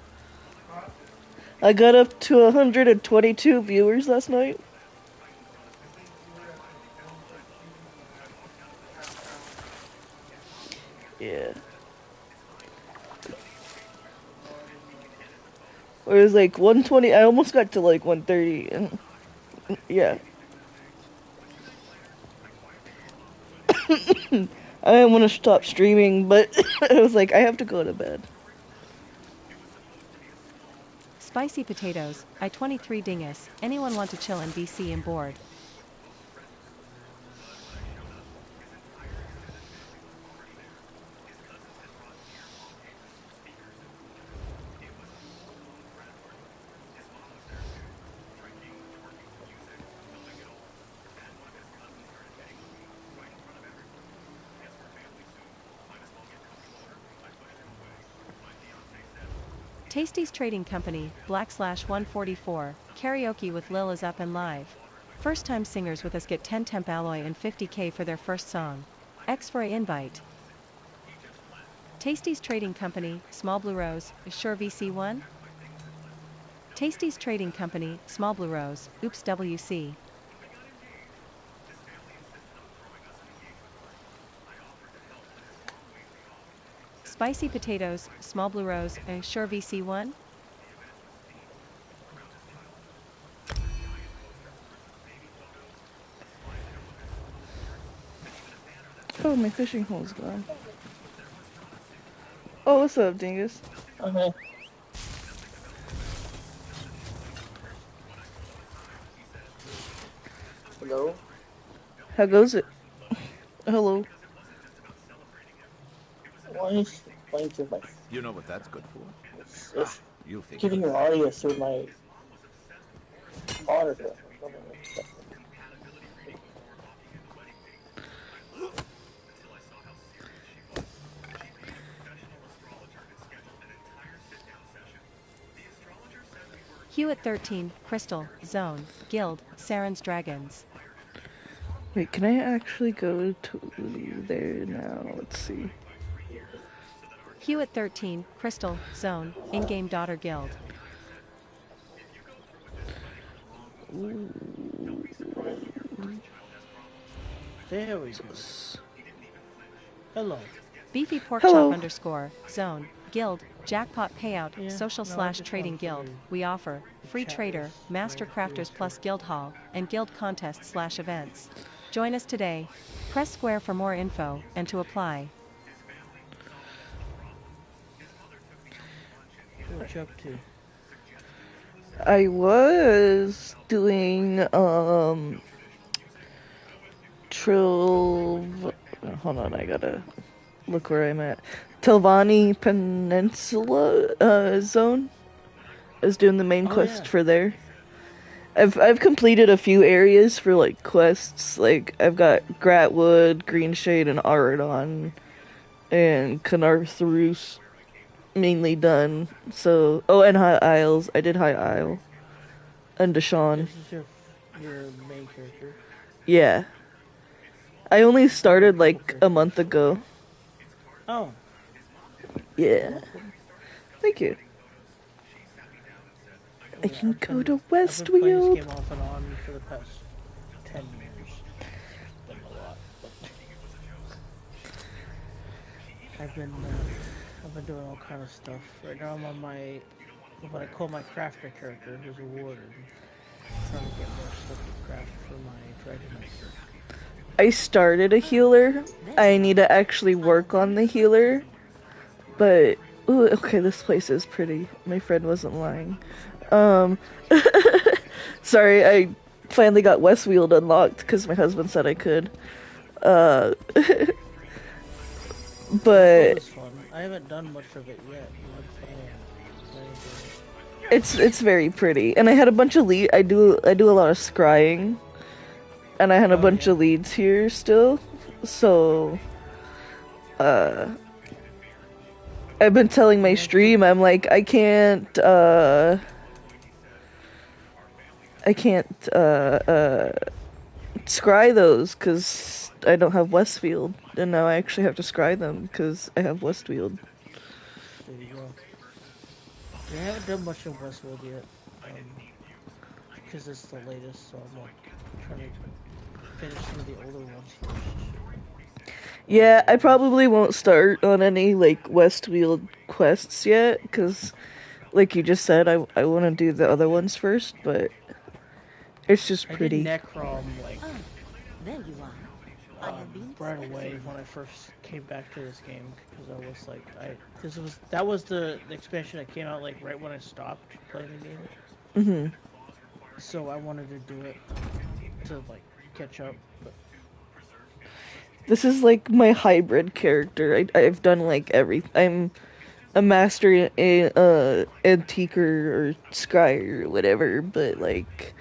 I got up to 122 viewers last night. Yeah. Or it was like 120. I almost got to like 130. And yeah. I didn't want to stop streaming, but I was like, I have to go to bed. Spicy potatoes, I-23 dingus, anyone want to chill in DC and bored? Tasty's Trading Company, /144, karaoke with Lil is up and live. First time singers with us get 10 temp alloy and 50k for their first song. X for a invite. Tasty's Trading Company, Small Blue Rose, is sure VC1? Tasty's Trading Company, Small Blue Rose, oops WC. Spicy potatoes, Small Blue Rose, sure VC1? Oh, my fishing hole's gone. Oh, what's up, dingus? Okay. Hello? How goes it? Hello. Why is playing through my... You know what that's good for? It's You figure giving it your out. audio through my monitor. Hewitt 13, Crystal, Zone, Guild, Saren's Dragons. Wait, can I actually go to there now? Let's see. Hewitt 13, Crystal, Zone, in-game Daughter Guild. Ooh. There we go. Hello. Beefy pork chop Hello. underscore zone guild jackpot payout Yeah, social no, I slash just trading wanted guild. to- We offer the free chat trader, was master more crafters realistic. plus guild hall, and guild contest slash events. Join us today. Press square for more info and to apply. What you up to? I was doing hold on, I gotta look where I'm at. Telvanni Peninsula zone. I was doing the main Oh, quest yeah. for there. I've completed a few areas for like quests. Like I've got Gratwood, Greenshade, and Aradon, and Canarthrus mainly done. So and High Isles. I did High Isle and Deshaun. This is your main character. Yeah. I only I have a started couple like a characters. month ago. Oh. Yeah. Welcome. Thank you. I Yeah, can go to I've been playing this Westfield. game off and on for the past 10 years. It's been a lot, but I've been doing all kind of stuff. Right now I'm on my what I call my crafter character, who's a warden. Trying to get more stuff to craft for my Dragon Knight character. I started a healer. I need to actually work on the healer. But ooh, okay, this place is pretty. My friend wasn't lying. Um sorry, I finally got Westfield unlocked because my husband said I could. But Westfield is fun. I haven't done much of it yet. I'm planning to. it's very pretty. And I had a bunch of I do a lot of scrying. And I had a bunch of leads here still. So I've been telling my stream, I'm like, I can't scry those because I don't have Westfield, and now I actually have to scry them because I have Westfield. There you go. Yeah, I haven't done much in Westfield yet, because it's the latest, so I'm like trying to finish some of the older ones first. Yeah, I probably won't start on any like Westfield quests yet because, like you just said, I want to do the other ones first, but it's just pretty. I did Necrom like There you are. right away when I first came back to this game because I was like that was the expansion that came out like right when I stopped playing the game. Mhm. So I wanted to do it to like catch up. But This is like my hybrid character. I've done like I'm a master antiquer or scryer or whatever, but like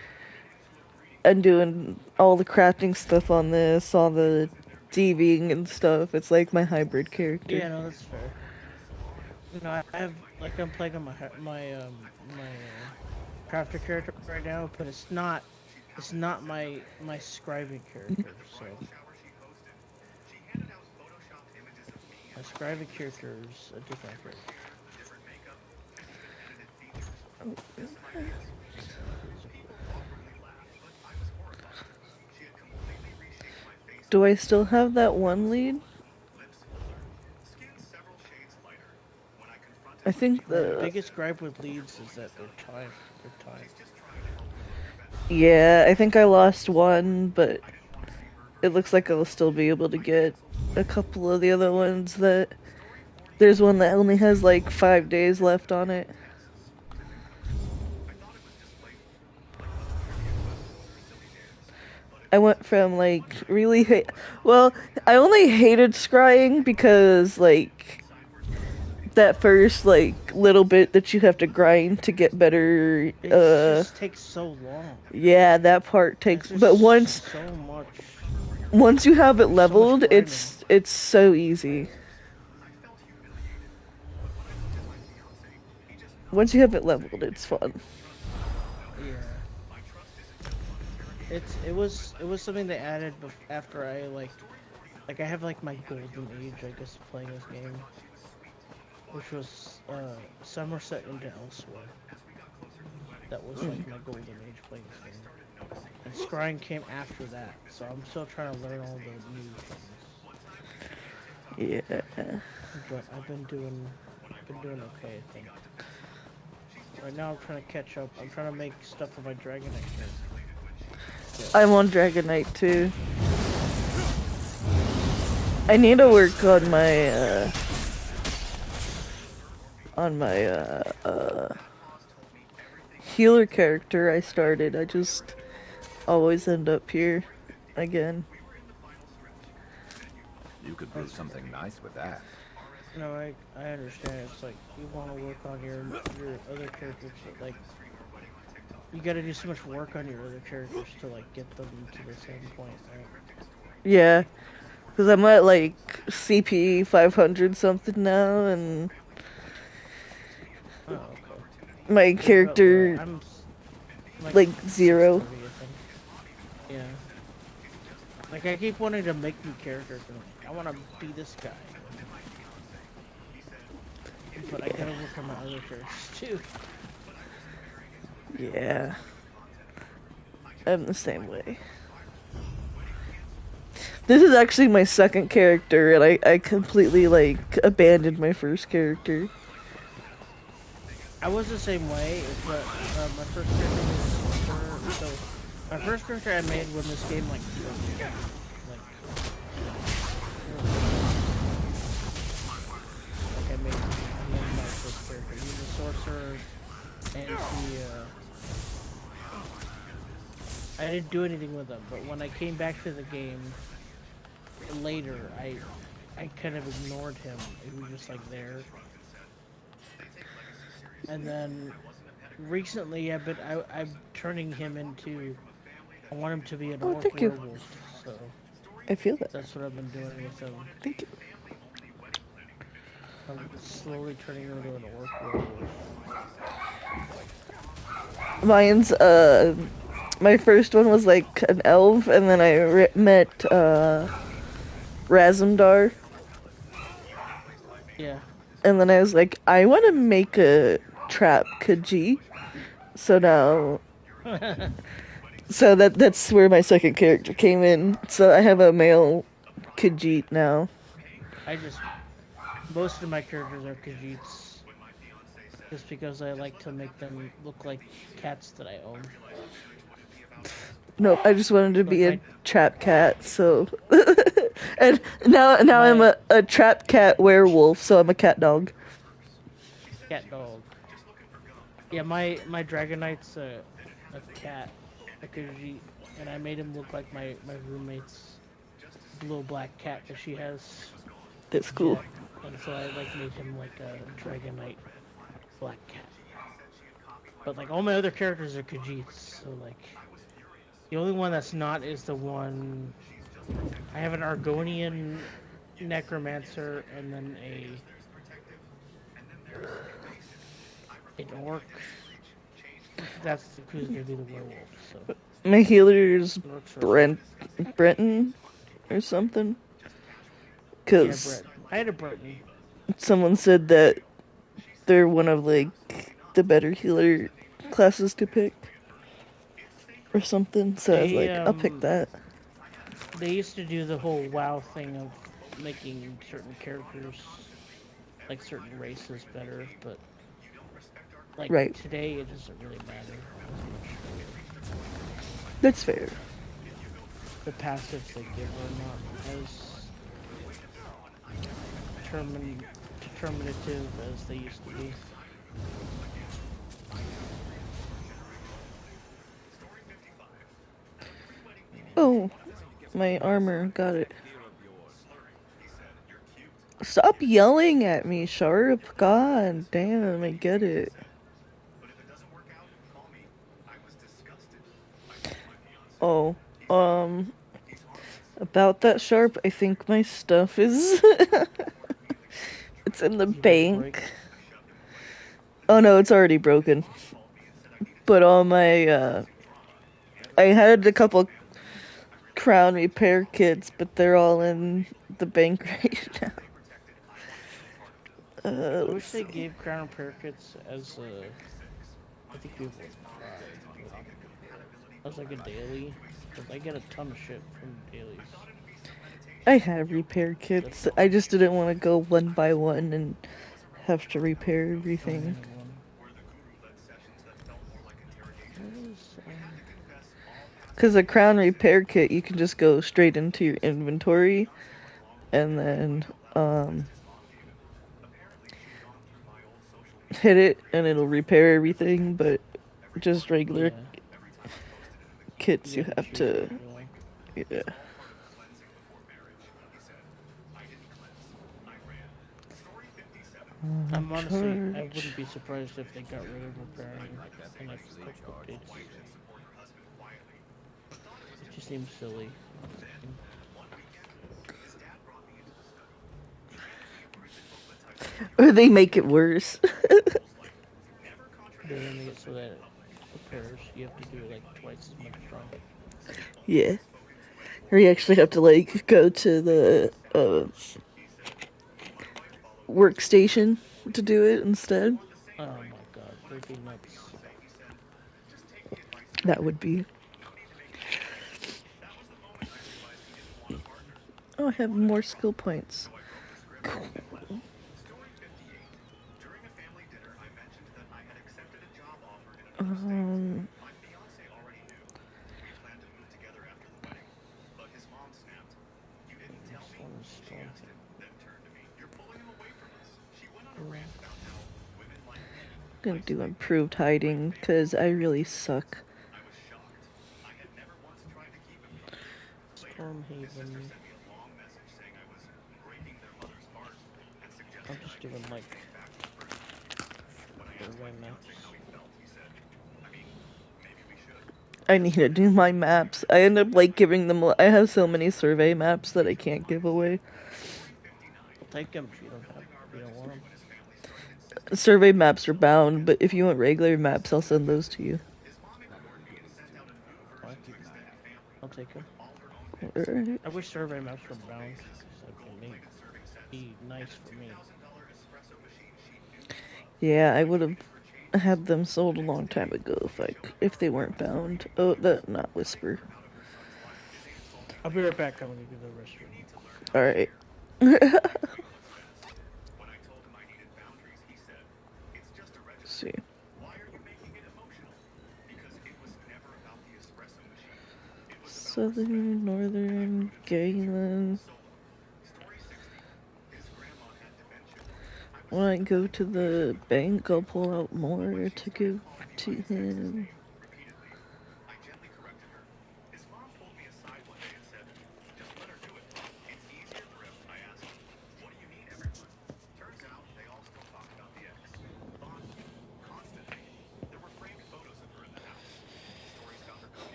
I'm doing all the crafting stuff on this, all the thieving and stuff. It's like my hybrid character. yeah, no, that's fair. You know, I have like I'm playing on my crafter character right now, but it's not my scribing character. So my scribing character is a different character. Do I still have that one lead? I think The biggest gripe with leads is that they're timed. Yeah, I think I lost one, but it looks like I'll still be able to get a couple of the other ones that... There's one that only has like 5 days left on it. I went from like really well, I only hated scrying because like that first like little bit that you have to grind to get better It just takes so long. Yeah, that part takes but once so much once you have it leveled, it's so easy. Once you have it leveled, it's fun. Yeah. It was something they added after I like I have like my golden age, I guess, playing this game, which was Somerset into Elsewhere. That was like my golden age playing this game. And grind came after that, so I'm still trying to learn all the new things. Yeah. But I've been doing okay, I think. Right now I'm trying to catch up. I'm trying to make stuff for my Dragonite character. I'm on Dragonite too. I need to work on my healer character I started. I just always end up here again. You could brew something nice with that. No, I understand. It's like you want to work on your other characters, but like you got to do so much work on your other characters to like get them to the same point, right? Yeah, because I'm at like CP 500 something now, and Oh, okay. my character I'm like 0. 630, I think. Yeah. Like I keep wanting to make new characters, and like, I want to be this guy. But I gotta work on my other characters too. Yeah. I'm the same way. This is actually my second character, and I completely, like, abandoned my first character. I was the same way, but my first character was Sorcerer, so my first character I made when this game, like I made my first character. He was a Sorcerer, and I didn't do anything with him, but when I came back to the game later, I kind of ignored him. He was just like there. And then recently I'm turning him into, I want him to be an orc werewolf, so I feel that. that's what I've been doing with him. Thank you. I'm slowly turning him into an orc werewolf. Mine's, my first one was like an elf, and then I met, Razumdar. Yeah. And then I was like, I want to make a trap Khajiit. So now... so that's where my second character came in. So I have a male Khajiit now. Most of my characters are Khajiits. Just because I like to make them look like cats that I own. No, I just wanted to be a trap cat, so... and now I'm a trap cat werewolf, so I'm a cat dog. Cat dog. Yeah, my Dragonite's a cat, a Khajiit, and I made him look like my roommate's little black cat that she has. That's cool. Jet. And so I like made him like a Dragonite black cat. But like all my other characters are Khajiits, so like the only one that's not is the one I have an Argonian necromancer and then an orc. That's who's gonna be the werewolf. So my healer is Brenton or something. Cause yeah, I had a Brenton. Someone said that they're one of like the better healer classes to pick or something. So I was like, I'll pick that. They used to do the whole WoW thing of making certain characters, like certain races, better, but like today it doesn't really matter as much. That's fair. The passives they give are not as determinative as they used to be. Oh, my armor, got it. Stop yelling at me, Sharp. God damn, I get it. Oh, about that, Sharp, I think my stuff is... it's in the bank. Oh no, it's already broken. But all my, I had a couple crown repair kits, but they're all in the bank right now. I wish they gave crown repair kits as I think we would as like a daily, because I get a ton of shit from dailies. I have repair kits. I just didn't want to go one by one and have to repair everything. Because a crown repair kit, you can just go straight into your inventory and then hit it and it'll repair everything, but just regular kits you have to. Yeah. I'm honestly, I wouldn't be surprised if they got rid of repairing in like a couple updates. It just seems silly. Or they make it worse. They make it so that it repairs. You have to do it like twice as much time. Yeah. Or you actually have to like go to the workstation to do it instead. Oh my god, that'd be nuts. That would be. Oh, I have more skill points. Cool. I'm gonna do improved hiding because I really suck. Stormhaven. I'm just doing like survey maps. I need to do my maps. I end up like giving them. I have so many survey maps that I can't give away. I'll take them if you don't have. If you don't want them. Survey maps are bound, but if you want regular maps, I'll send those to you. I'll keep them. I'll take them. Right. I wish survey maps were bound, because that would be nice for me. Yeah, I would have had them sold a long time ago if they weren't bound. Oh, not Whisper. I'll be right back. I'm gonna go to the restroom. All right. See. Southern, Northern, Galen. When I go to the bank, I'll pull out more to give to him.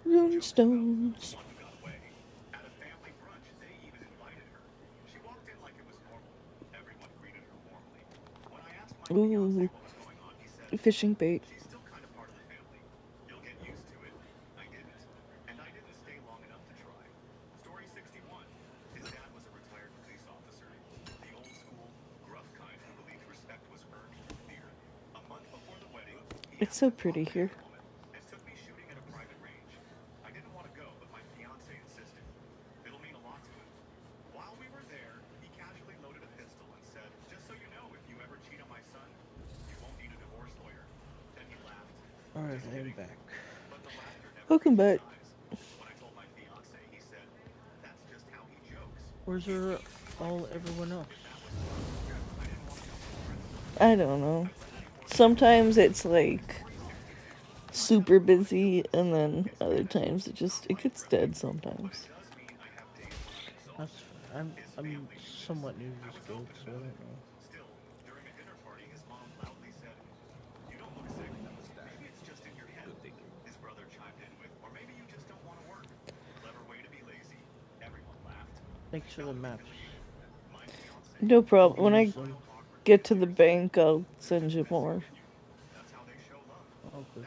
Runestones. Ooh, fishing bait. It's so pretty here. Alright, I am back. Welcome back. Where's everyone else? I don't know. Sometimes it's like super busy, and then other times it gets dead sometimes. That's fair. I'm somewhat new to this guild, so I don't know. Good thinking. Thanks for the maps. No problem. When I get to the bank, I'll send you more. Oh, good.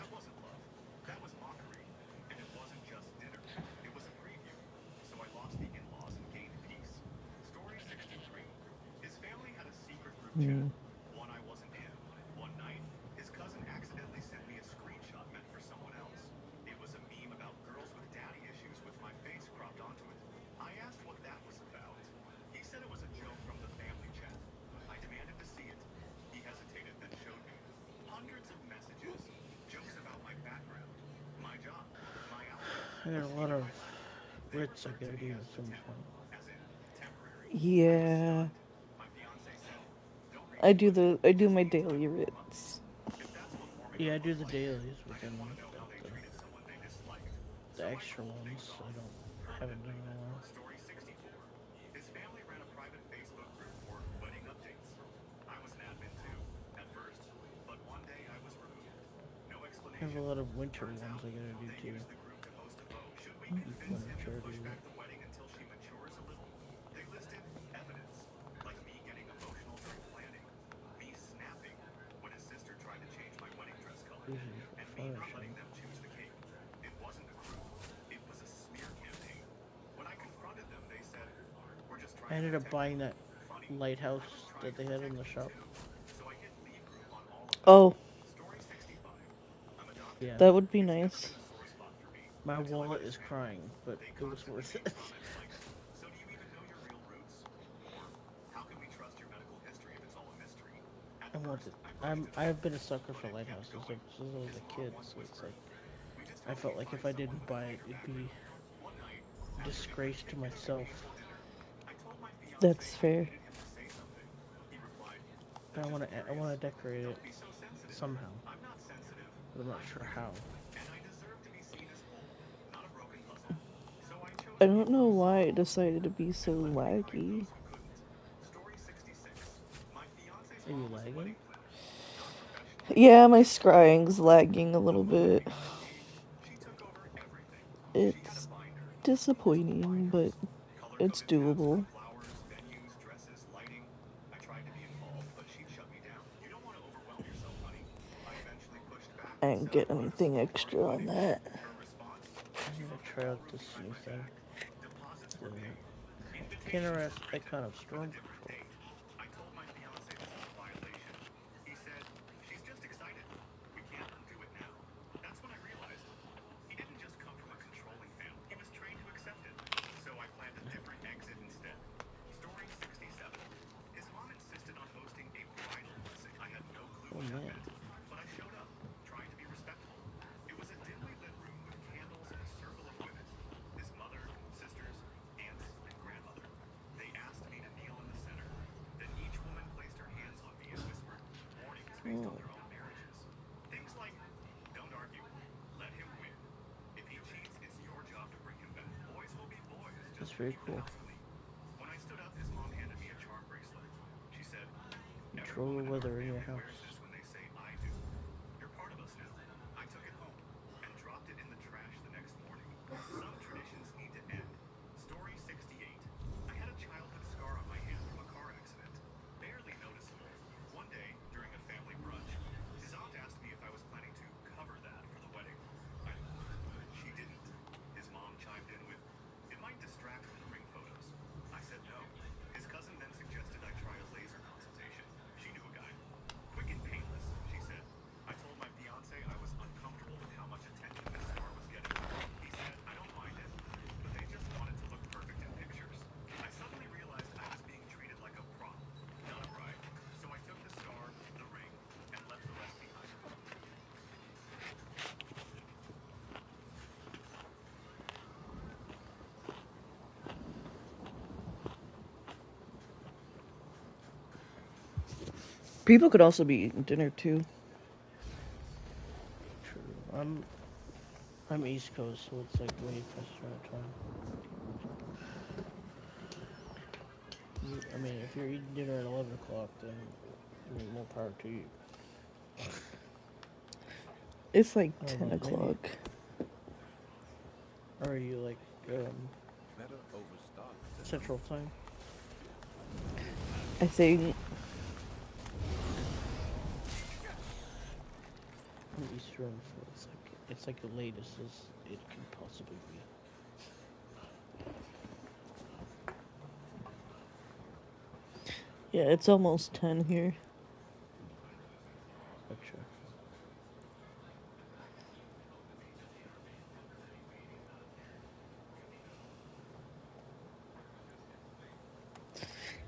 I got a lot of writs I gotta do at some point. Yeah. I do my daily writs. Yeah, I do the dailies, but then like the extra ones haven't done in a while. Story 64. His family ran a private Facebook group for wedding updates. I was an admin too, at first, but one day I was removed. No I have a explanation. lot of winter Turns ones out I gotta do they too. used the group to host a vote. Should we Each convince winter him to try to push do back it. the wedding until she matures a little? They listed evidence, like me getting emotional during planning, me snapping when his sister tried to change my wedding dress color, Usually for and me fun or not letting something. them choose the cake. It wasn't a group, it was a smear campaign. When I confronted them, they said, "We're just I trying to ended up protect you." buying that Funny. I was lighthouse trying that to they had in protect the me shop. too. So I hit leave group on all of them. Oh, Story 65. I'm adopted. Yeah. that would be It's never nice. been a sore spot for me My until I met wallet his is family. crying, but They it was constantly worth made it. comments like, "So do you even know your real roots?" Or, "How can we trust your medical history if it's all a mystery?" At I want first, it. I brushed it I've off, been a sucker but for it kept lighthouses going. since I was His a mom kid, once so it's whispered, like "We just I hope felt you like if find I someone didn't with a buy it, bigger it'd be background." One night, after a disgrace to particularly myself. painful dinner, I told my fiance That's I fair. needed him to say something. He replied, But "I'm just I want curious. to decorate it Don't be so sensitive." somehow, I'm not sensitive. but I'm not I'm sure human. how. And I deserve to be seen as whole, not a broken puzzle. So I chose I to be don't a know little why it soft decided to be so and left behind laggy. those who couldn't. Story 66. My fiance's Are you mom was a lagging? wedding planner. Not professionally, Yeah, my but scrying's professionally. lagging a The little moment bit. we got engaged, she took over everything. She had a It's binder, multiple disappointing, but binders, it's color-coded tabs for doable. flowers, venues, dresses, lighting. I tried to be involved, but she'd shut me down. "You don't want to overwhelm yourself, honey." I eventually pushed back I and didn't said I get wanted a anything small party extra on wedding. that. Her response? I'm She gonna booked a try out ballroom this behind new my thing. back. Deposits were The paid. Invitations camera were printed icon of with a Storm different Patrol. date. I told my fiance this was a violation. He said, "She's just excited. We can't undo it now." That's when I realized he didn't just come from a controlling family. He was trained to accept it. So I planned a different exit instead. Story 67. His mom insisted on hosting a bridal blessing. I had no clue Oh what that man, meant, but I showed up, trying to be respectful. It was a dimly lit room with candles and a circle of women. His mother, sisters, aunts, and grandmother. They asked me to kneel in the center. Then each woman placed her hands on me and whispered warnings based on oh, their own marriages. Things like, "Don't argue. Let him win. If he cheats, it's your job to bring him back. Boys will be boys. that's Just very keep the cool. house clean." When I stood up, his mom handed me a charm bracelet. She said, "Every Control the woman in our weather in your family house. wears this when they say 'I do.' You're part of us now." I took it home and dropped it in the trash the next morning. Some traditions need to end. Story 68. I had a childhood scar on my hand from a car accident. Barely noticeable. One day, during a family brunch, his aunt asked me if I was planning to cover that for the wedding. I laughed. She didn't. His mom chimed in with, "It might distract from the ring photos." I said no. His cousin then suggested I try a laser consultation. She knew a guy. "Quick and painless," she said. I told my fiance I was uncomfortable with how much attention this scar was getting. He said, "I don't mind it, but they just want it to look perfect in pictures." I suddenly realized I was being treated like a prop, not a bride. So I took the scar, the ring, and left the rest behind. People could also be eating dinner too. True. I'm East Coast, so it's like way past our time. I mean, if you're eating dinner at 11 o'clock, then I mean, more power to you. It's like I don't 10 know, maybe. o'clock. Or are you like Better overstock than Central lose. Time? I think. I'm Eastern, so it's like the latest as it could possibly be. Yeah, it's almost 10 here. Gotcha.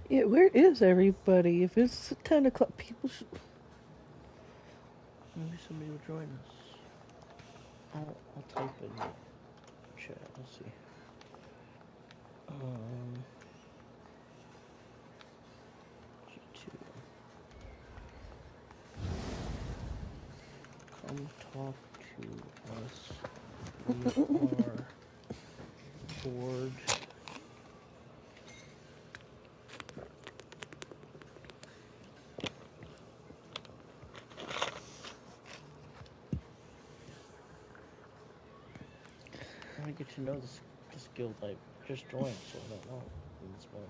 Yeah, where is everybody? If it's 10 o'clock, people should. Maybe somebody will join us. I'll type in the chat. see. G2. Come talk to us. We are bored. I want to get to know this guild I just joined, so I don't know. It's more.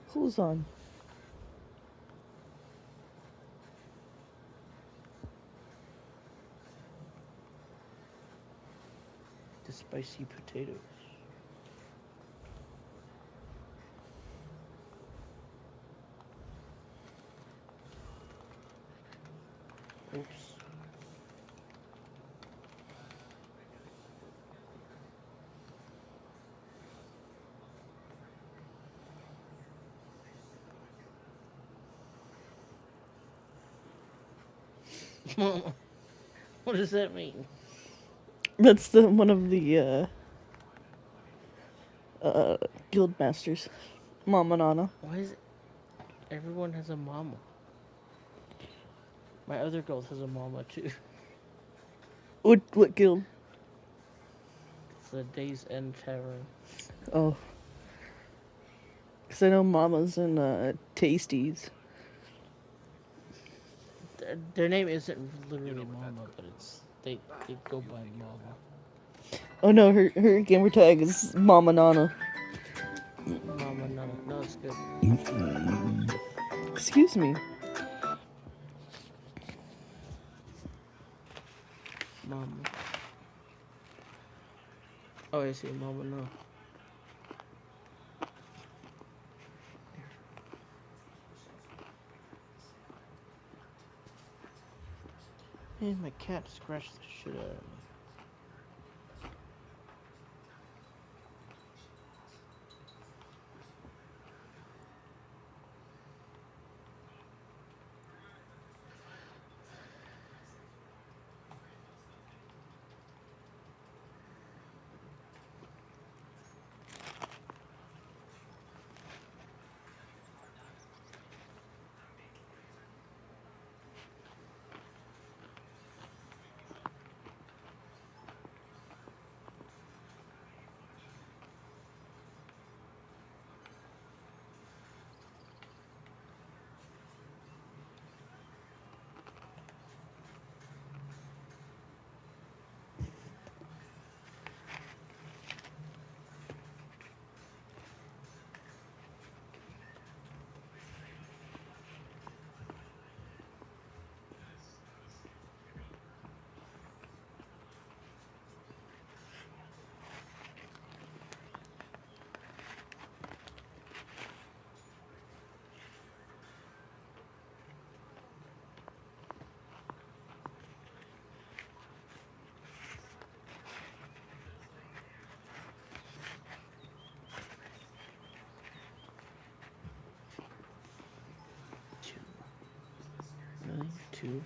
Who's on? The spicy potatoes. Oops. What does that mean? That's one of the guild masters, Mama Nana. Why is it everyone has a mama? My other guild has a mama too. What guild? It's the Days End Tavern. Oh. Because I know Mama's in Tasties. Their name isn't literally Mama, but they go by Mama. Oh no, her gamer tag is Mama Nana. Mama Nana. No, it's good. Excuse me. Mama. Oh, I see. Mama no. Man, my cat scratched the shit out of me. Really? Two?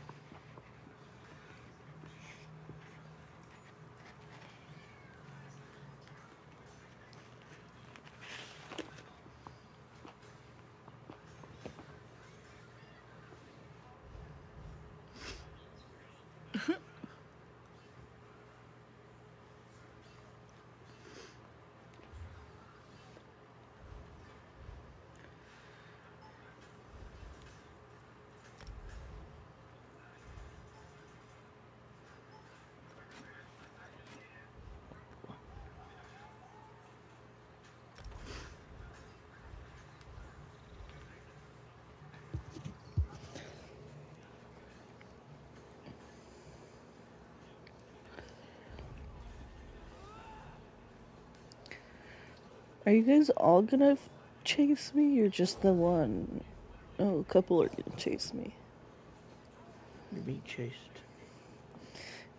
Are you guys all gonna chase me, or just the one? Oh, a couple are gonna chase me. You're being chased.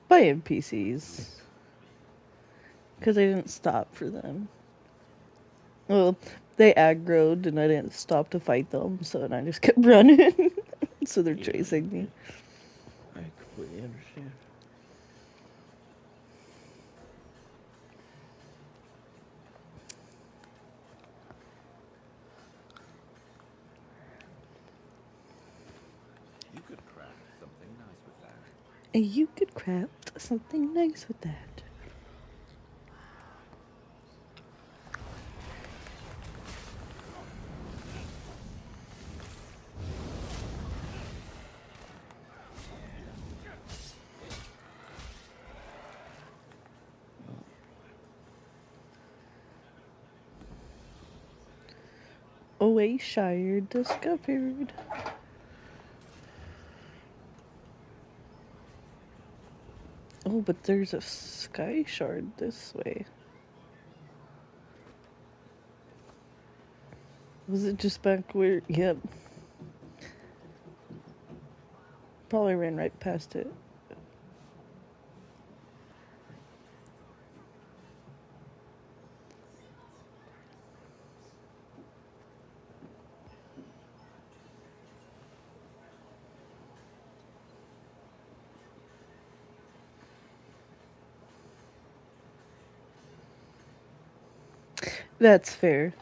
By NPCs. Because I didn't stop for them. Well, they aggroed and I didn't stop to fight them, so I just kept running. So they're chasing me. I completely understand. And you could craft something nice with that. Away Shire discovered. Oh, but there's a sky shard this way. Was it just back where? Yep. Probably ran right past it. That's fair.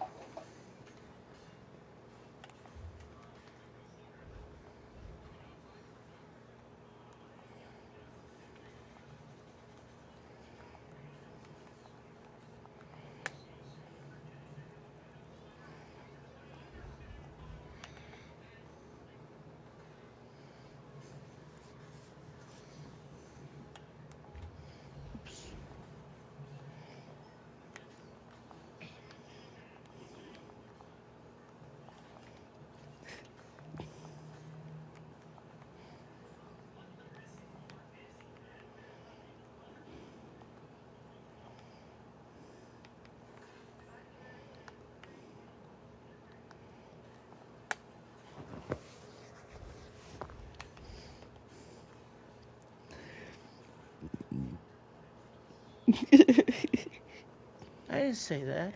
I didn't say that.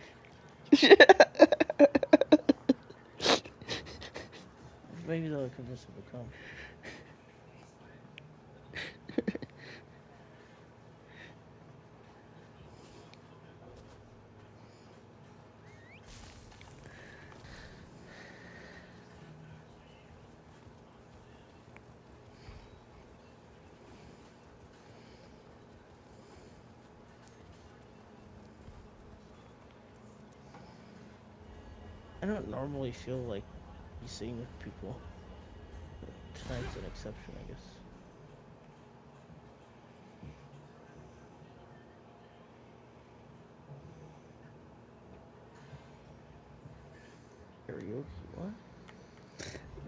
Maybe they'll convince him to come. I don't normally feel like singing with people. Tonight's an exception, I guess. Karaoke, what?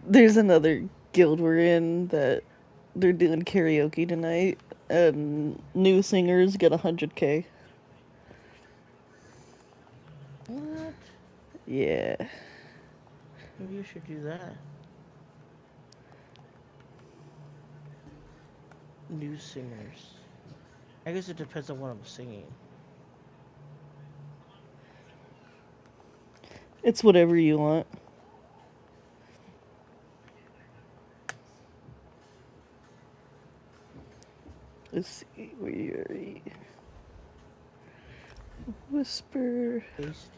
There's another guild we're in that they're doing karaoke tonight, and new singers get 100K. What? Yeah. Maybe you should do that. New singers. I guess it depends on what I'm singing. It's whatever you want. Let's see where you're. Whisper. Tasty.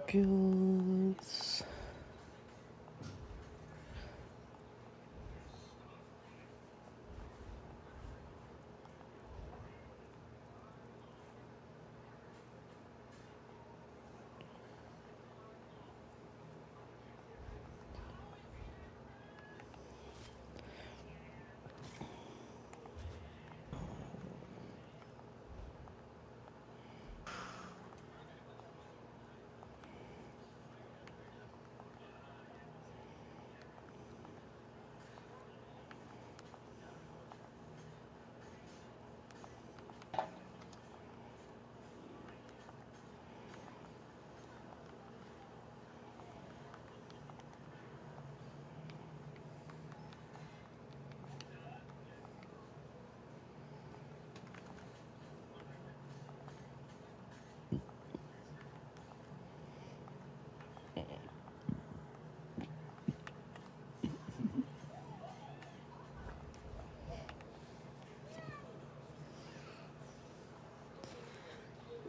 Guilds.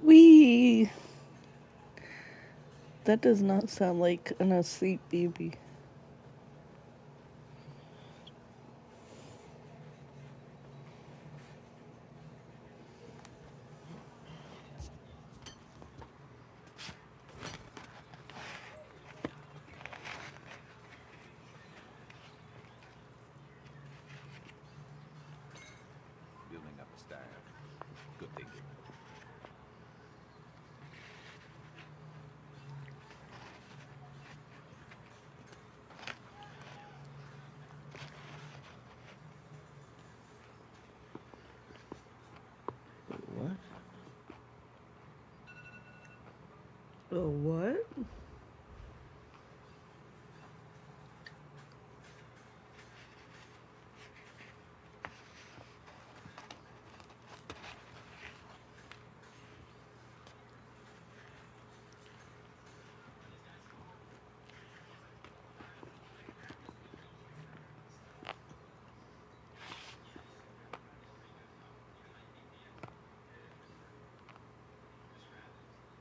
Wee. That does not sound like an asleep baby. what?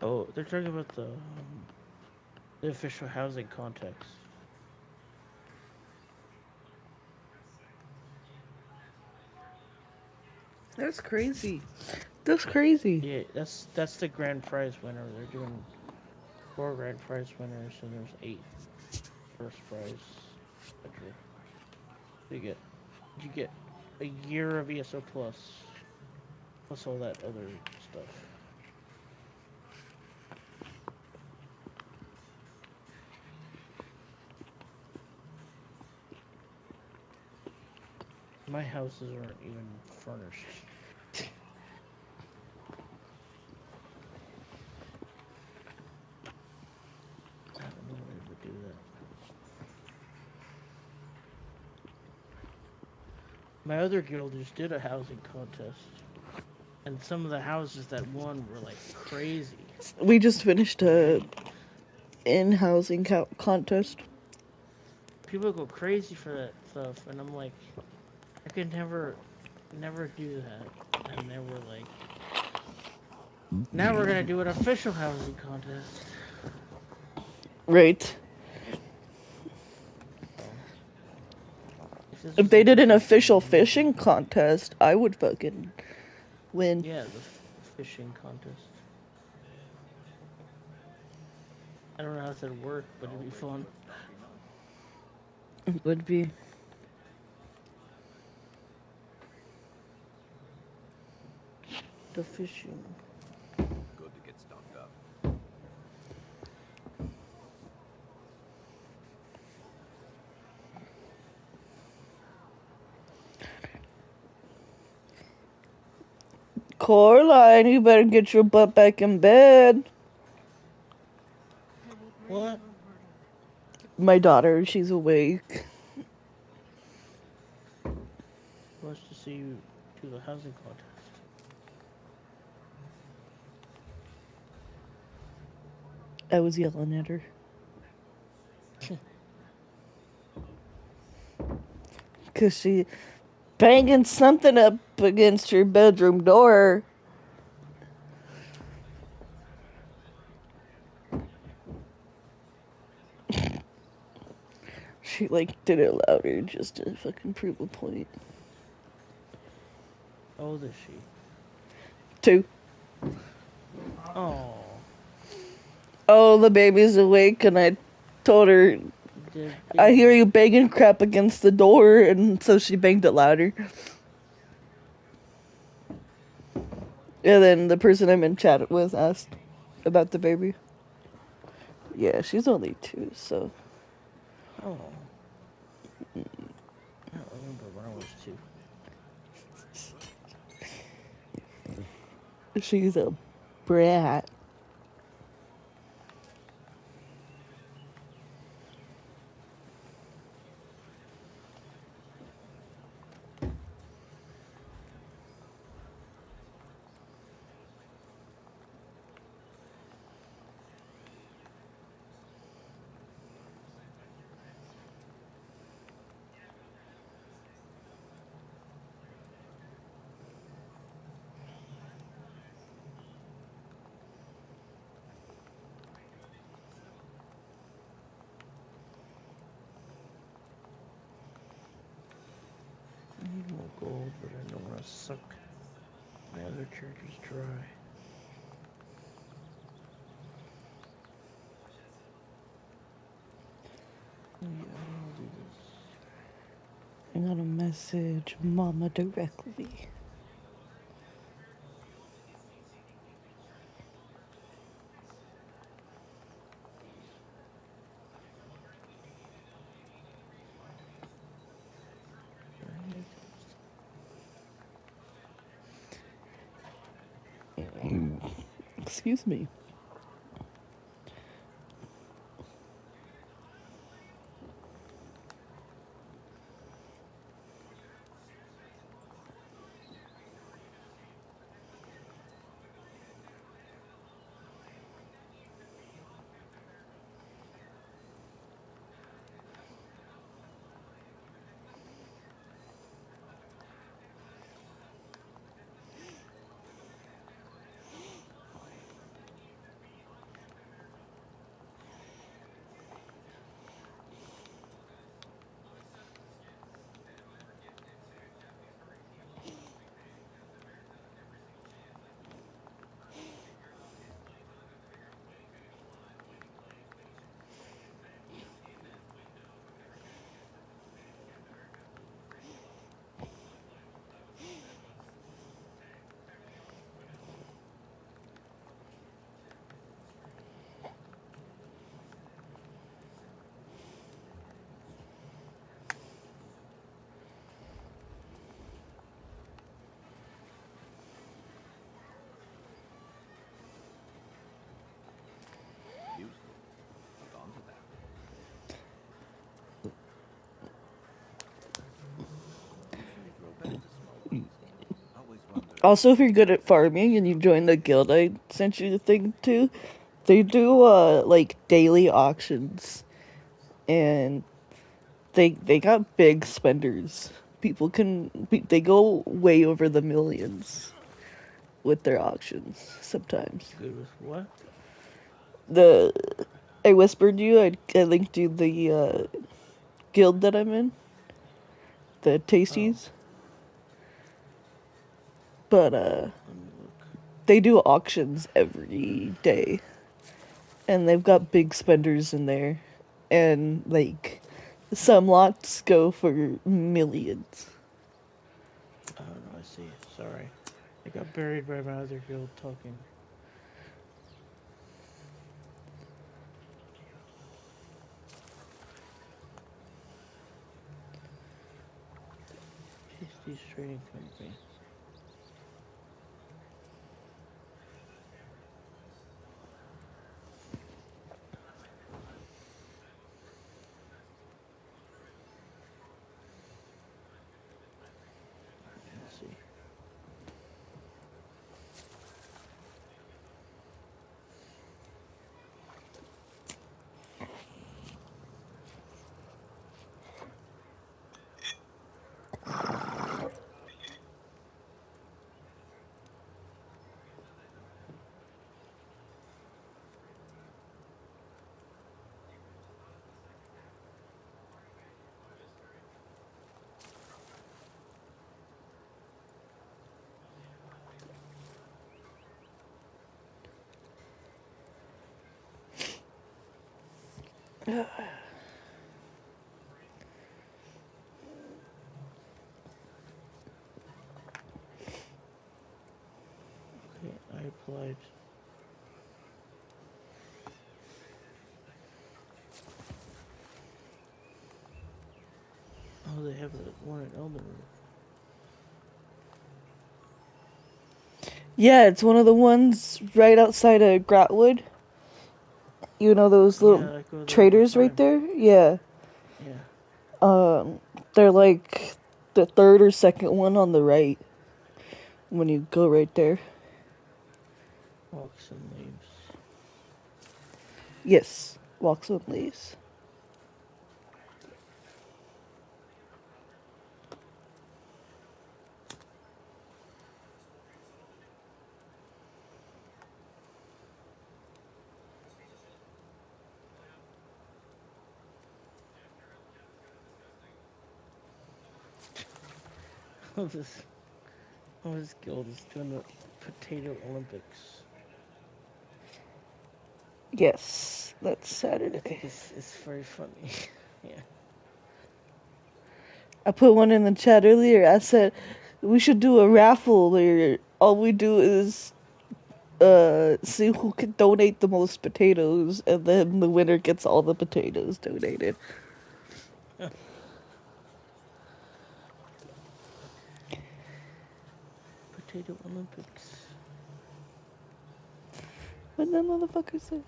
Oh, they're talking about the official housing context. That's crazy. That's crazy. Yeah, that's the grand prize winner. They're doing 4 grand prize winners, and there's 8 first prize, etc. You get a year of ESO plus all that other stuff. My houses aren't even furnished. I don't know why they would do that. My other guilders did a housing contest, and some of the houses that won were like crazy. We just finished a in-housing contest. People go crazy for that stuff, and I'm like, I could never do that. And they were like, now we're gonna do an official housing contest. Right. So, If they did an official fishing contest, I would fucking win. Yeah, the fishing contest. I don't know how that'd work, but it'd be fun. It would be. The fishing. Good to get stocked up. Coraline, you better get your butt back in bed. What? My daughter, she's awake. Wants to see you do the housing contest. I was yelling at her. Because she banging something up against her bedroom door. She like did it louder just to fucking prove a point. How old is she? 2. Oh. Oh, the baby's awake, and I told her, I hear you banging crap against the door, and so she banged it louder. And then the person I'm in chat with asked about the baby. Yeah, she's only 2, so. Oh. I don't remember when I was 2. She's a brat. I need more gold, but I don't want to suck my other characters dry. Yeah, I'll do this. I got a message Mama directly. Excuse me. Also, if you're good at farming and you join the guild I sent you the thing to, they do like daily auctions, and they got big spenders. They go way over the millions with their auctions sometimes. Good with what? The I whispered you. I linked you the guild that I'm in, the Oh, Tasties. But let me look. they do auctions every day, and they've got big spenders in there, and like some lots go for millions. Oh no, I see. Sorry, I got buried by my other guild talking. Tasty's Trading Company. Let's see. Okay, I applied. Oh, they have one in Eldenwood. Yeah, it's one of the ones right outside of Gratwood. You know those little Yeah, I go there all the traders right time. there? Yeah. Yeah. They're like the third or second one on the right when you go right there. Walks and leaves. Yes, walks with leaves. Oh, this guild is doing the Potato Olympics. Yes, that's I Saturday. think it's very funny. Yeah. I put one in the chat earlier. I said we should do a raffle where all we do is see who can donate the most potatoes, and then the winner gets all the potatoes donated. Potato Olympics. What that motherfucker say?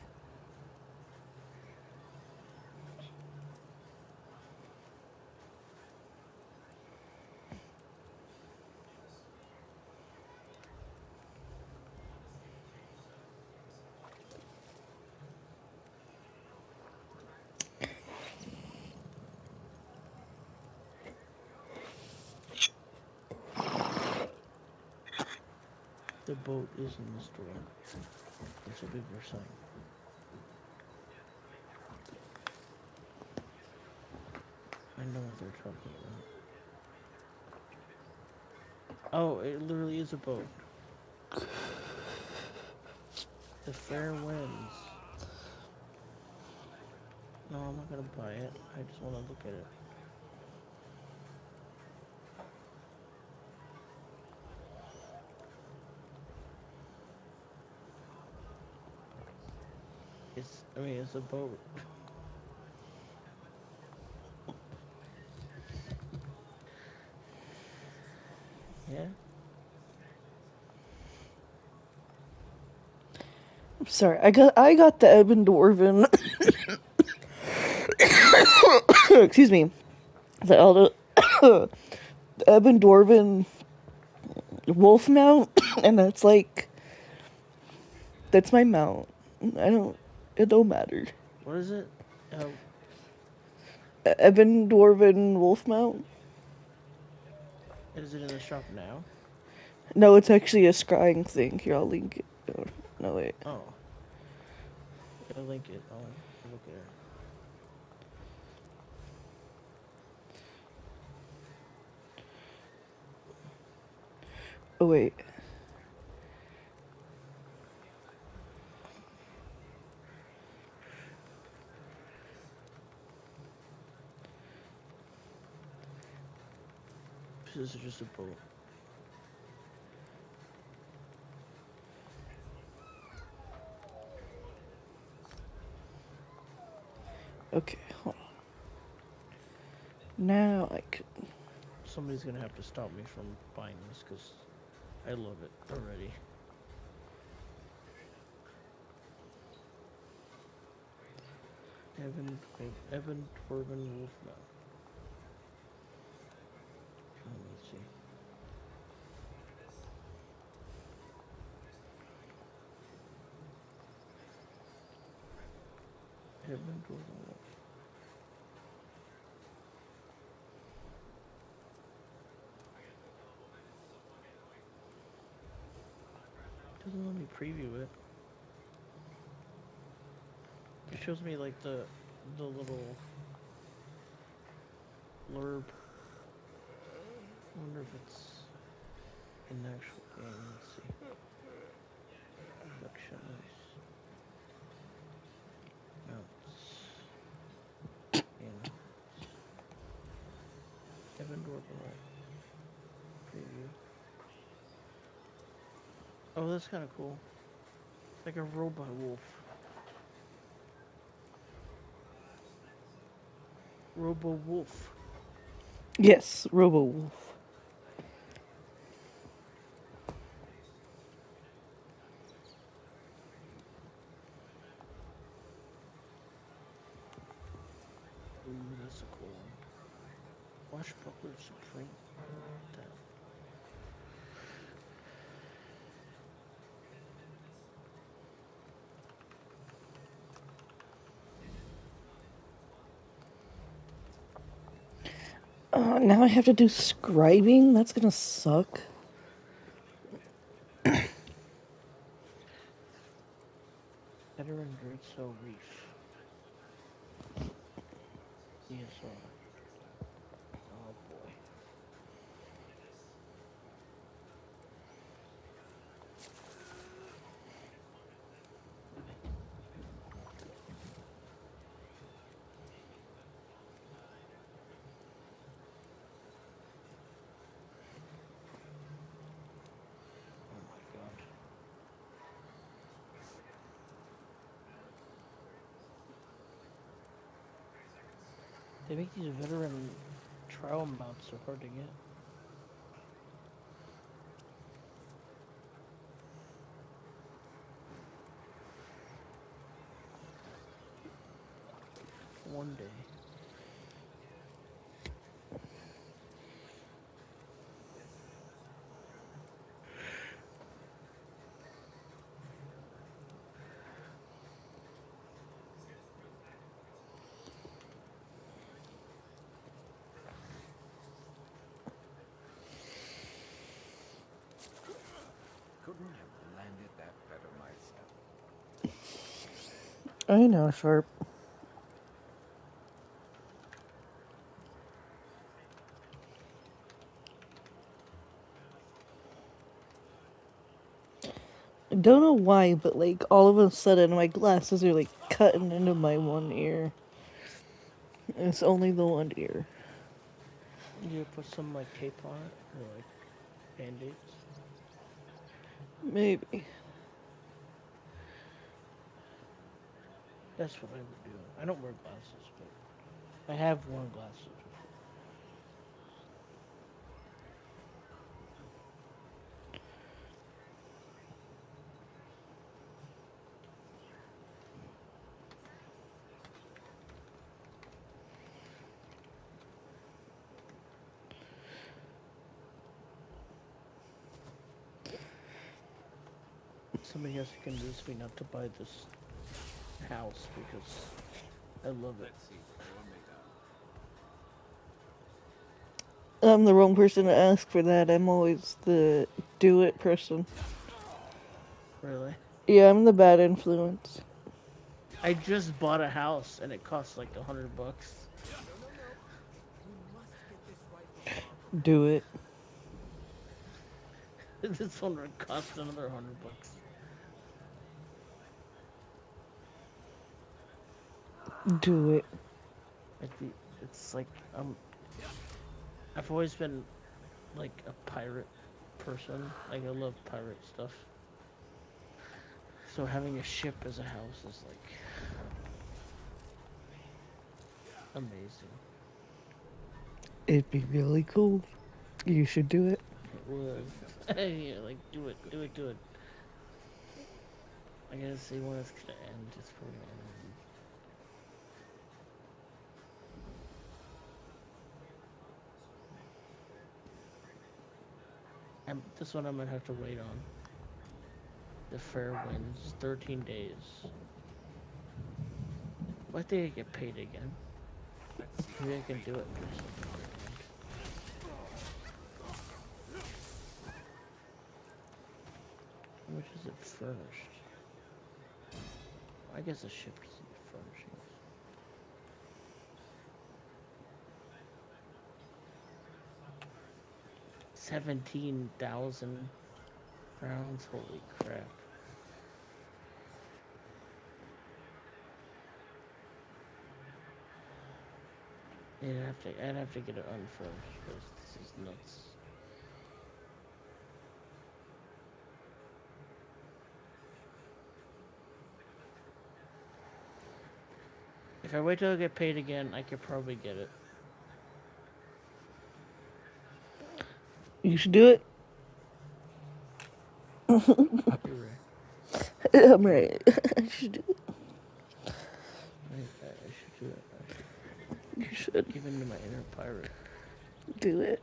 The boat is in the store. It's a bigger sign. I know what they're talking about. Oh, it literally is a boat. The fair winds. No, I'm not gonna buy it. I just want to look at it. It's a boat. Yeah? I'm sorry, I got the Eben Dwarven. Excuse me. The Eben Dwarven wolf mount, and that's like, that's my mount. It don't matter. What is it? Ebon Dwarven wolf mount? Is it in the shop now? No, it's actually a scrying thing. Here, I'll link it. Oh, no, wait. Oh. Yeah, link it. I'll look at it. Oh, wait. This is just a boat. Okay, hold on. Now I can... Somebody's gonna have to stop me from buying this because I love it already. Evan Dwarven Wolf Mount. Let me see. Evan Dwarven Wolf. Doesn't let me preview it. It shows me like the little blurb. I wonder if it's in the actual game. Let's see. Collections. Mounts. In. Evan Dwarven Wolf. Preview. Oh, that's kind of cool. Like a robot wolf. Robo Wolf. Yes, Robo Wolf. Ooh, that's a cool one. Washbuckler Supreme. That. Now I have to do scribing? That's gonna suck. Veteran Great Cell Reef. ESR. Oh boy. Oh my god. They make these veteran trial mounts so hard to get. One day. Couldn't have landed that better myself. I know, Sharp. I don't know why, but like all of a sudden my glasses are like cutting into my one ear. It's only the one ear. You put some like tape on it or like band-aids. Maybe. That's what I would do. I don't wear glasses, but I have worn glasses before. somebody has to convince me not to buy this house because I love it. Let's see what you're made of. I'm the wrong person to ask for that. I'm always the do it person. Really? Yeah, I'm the bad influence. I just bought a house and it costs like $100. No. You must get this right for Barbara. Do it. This one would cost another $100. Do it. It's like I've always been like a pirate person. Like I love pirate stuff. So having a ship as a house is like amazing. It'd be really cool. You should do it. It would. Yeah, like do it. I gotta see when it's gonna end. It's probably gonna end. This one I'm gonna have to wait on. The fair winds, 13 days. Why think I get paid again? Maybe I can do it for something different. How much is it furnished? I guess a ship doesn't need furnishings. 17,000 rounds. Holy crap! I'd have to get it unfurnished because this is nuts. If I wait till I get paid again, I could probably get it. You should do it. You're right. I'm right. I should do it. I should do it. You should. Give in to my inner pirate. Do it.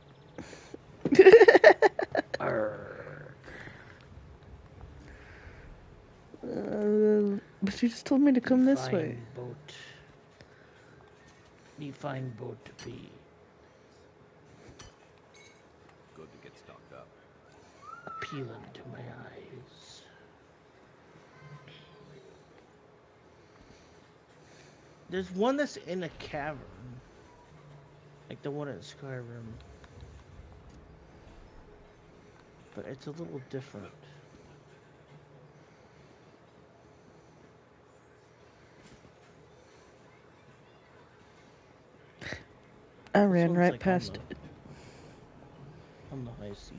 But you just told me to come this way. Boat. The fine boat to be. Good to get stocked up. Appealing to my eyes. There's one that's in a cavern. Like the one in Skyrim. But it's a little different. I ran right like past it. On the high seas.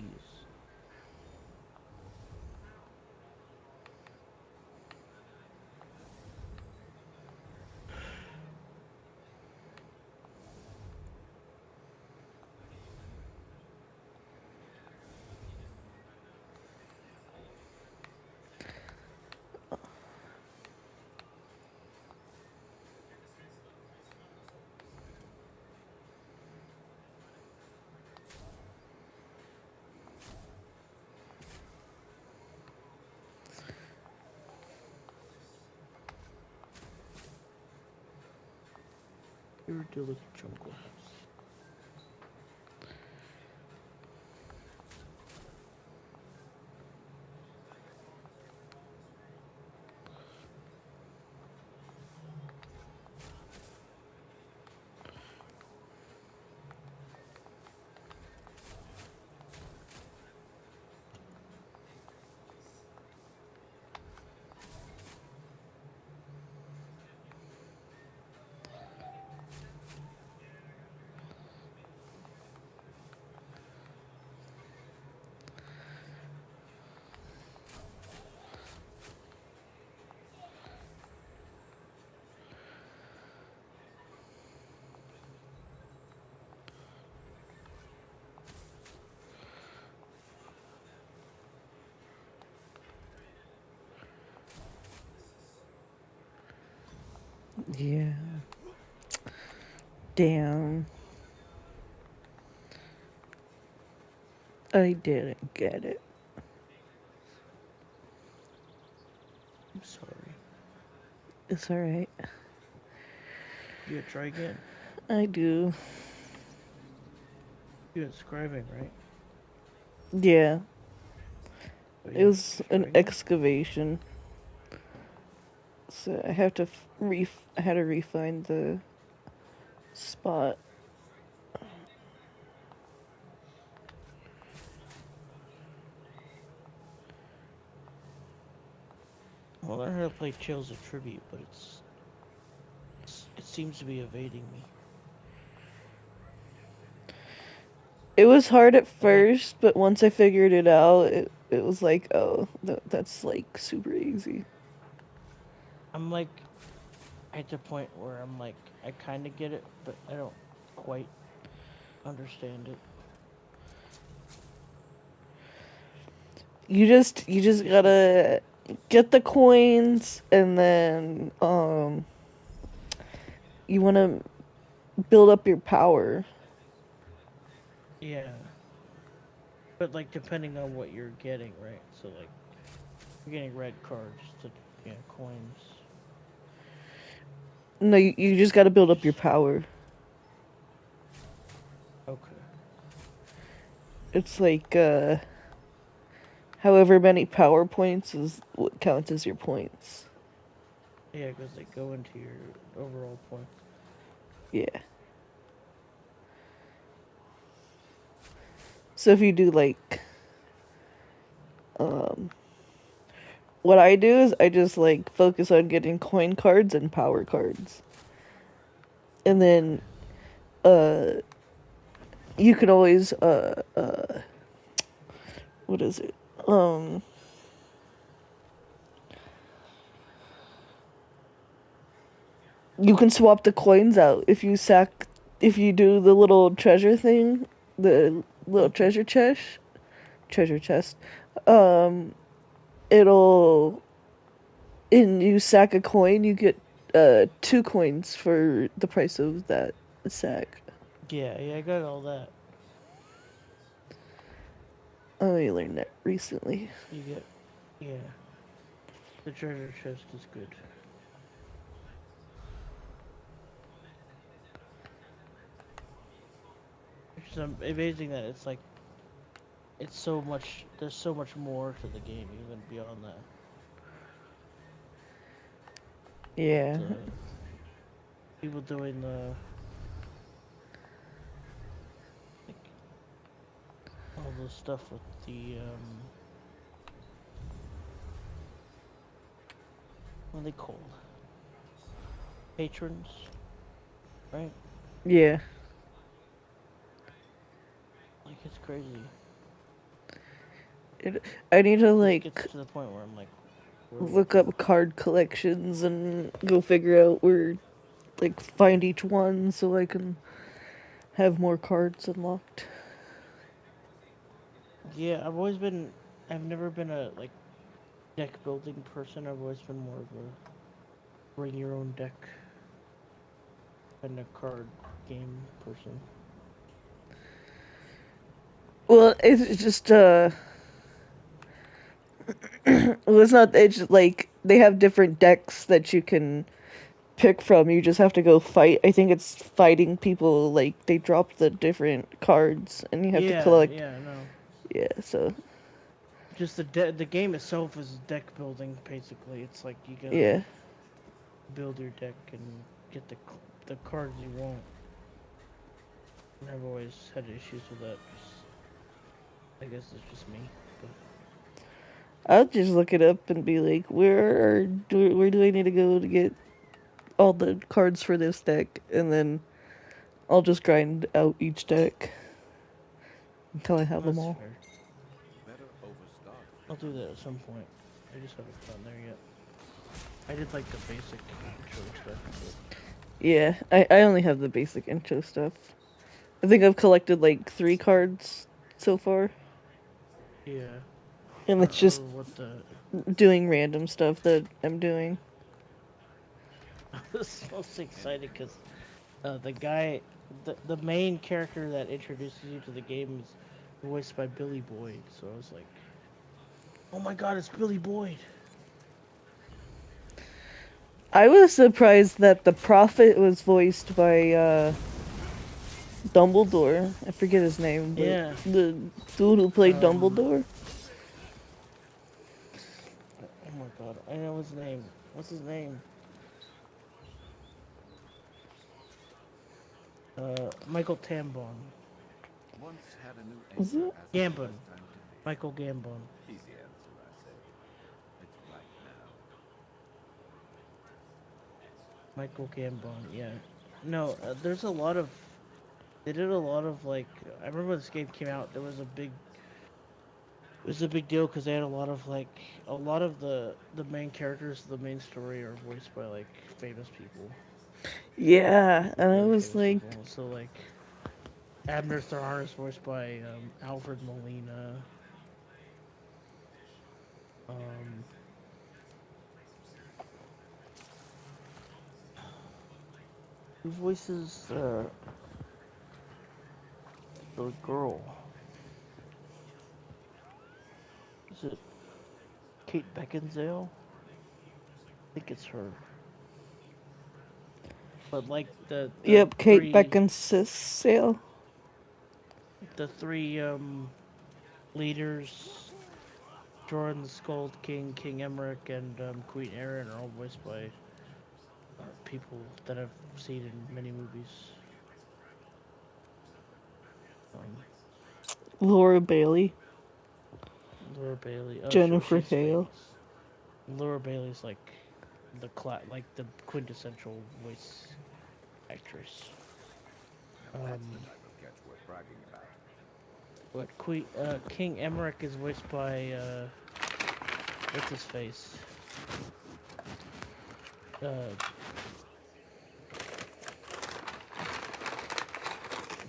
Idyllic jungle house. Yeah. Damn. I didn't get it. It's alright. You gotta try again. I do. You got scribing, right? Yeah. So It you was just try an again. excavation. So I have to I had to refine the spot. I learned how to play Tales of Tribute, but it seems to be evading me. It was hard at I think first, but once I figured it out, it was like, oh, that's like super easy. I'm like at the point where I'm like I kind of get it, but I don't quite understand it. You just gotta get the coins, and then you want to build up your power. Yeah, but like depending on what you're getting, right? So like you're getting red cards to yeah coins. No, you just gotta build up your Just power. okay. It's like however many power points is what counts as your points. Yeah, because they go into your overall point. Yeah. So if you do like um what I do is I just like focus on getting coin cards and power cards. And then uh you can always what is it? Um you can swap the coins out if you do the little treasure thing, the little Okay. treasure chest. Um it'll and you sack a coin, you get 2 coins for the price of that sack. Yeah, I got all that. I only learned that recently. You get yeah. The treasure chest is good. It's amazing that it's like it's so much. There's so much more to the game even beyond that. Yeah. The people doing the like all the stuff with the what are they called? Patrons, right? Yeah. Like it's crazy. I need to This gets like to the point where I'm like, where do I look go? up card collections and go figure out where like find each one so I can have more cards unlocked. Yeah, I've never been a like deck building person. I've always been more of a bring your own deck kind of card game person. Well, it's just well, it's just like they have different decks that you can pick from. You just have to go fight. I think it's fighting people like they drop the different cards and you have to collect. Yeah, no. Yeah, so Just the game itself is deck building basically. It's like you gotta yeah. build your deck and get the cards you want. And I've always had issues with that. Just I guess it's just me, but I'll just look it up and be like, where do I need to go to get all the cards for this deck? And then I'll just grind out each deck until I have them that's all. fair. Better overstock I'll than do that at under. some point. I just haven't gotten there yet. I did like the basic intro stuff, but Yeah, I only have the basic intro stuff. I think I've collected like 3 cards so far. yeah. And I it's don't just remember what the doing random stuff that I'm doing. I was most excited because the guy, the main character that introduces you to the game is voiced by Billy Boyd. So I was like, oh my god, it's Billy Boyd. I was surprised that the Prophet was voiced by Dumbledore. I forget his name, but Yeah. the dude who played Dumbledore. Oh my god, I know his name. What's his name? Michael Tambon. Once had a new Is anchor it? ask me when Gambon. it's time to feed. Michael Gambon. Easy answer, I say. It's right now. Michael Gambon, yeah. No, there's a lot of. They did a lot of like. I remember when this game came out. There was a big. It was a big deal because they had a lot of like a lot of the main characters, the main story are voiced by like famous people, Yeah, and I really was famous like, people. So like Abner Thar is voiced by Alfred Molina. Um, who voices the girl? Is it Kate Beckinsale? I think it's her. But like the yep, Kate three Beckinsale. the three leaders, Jordan the Skull King, King Emmerich, and Queen Erin are all voiced by people that I've seen in many movies. Um, Laura Bailey. Laura Bailey. Oh, Jennifer she's Hale. famous. Laura Bailey's like like the quintessential voice actress. Now that's the type of catch worth bragging about. But King Emmerich is voiced by what's his face? Uh,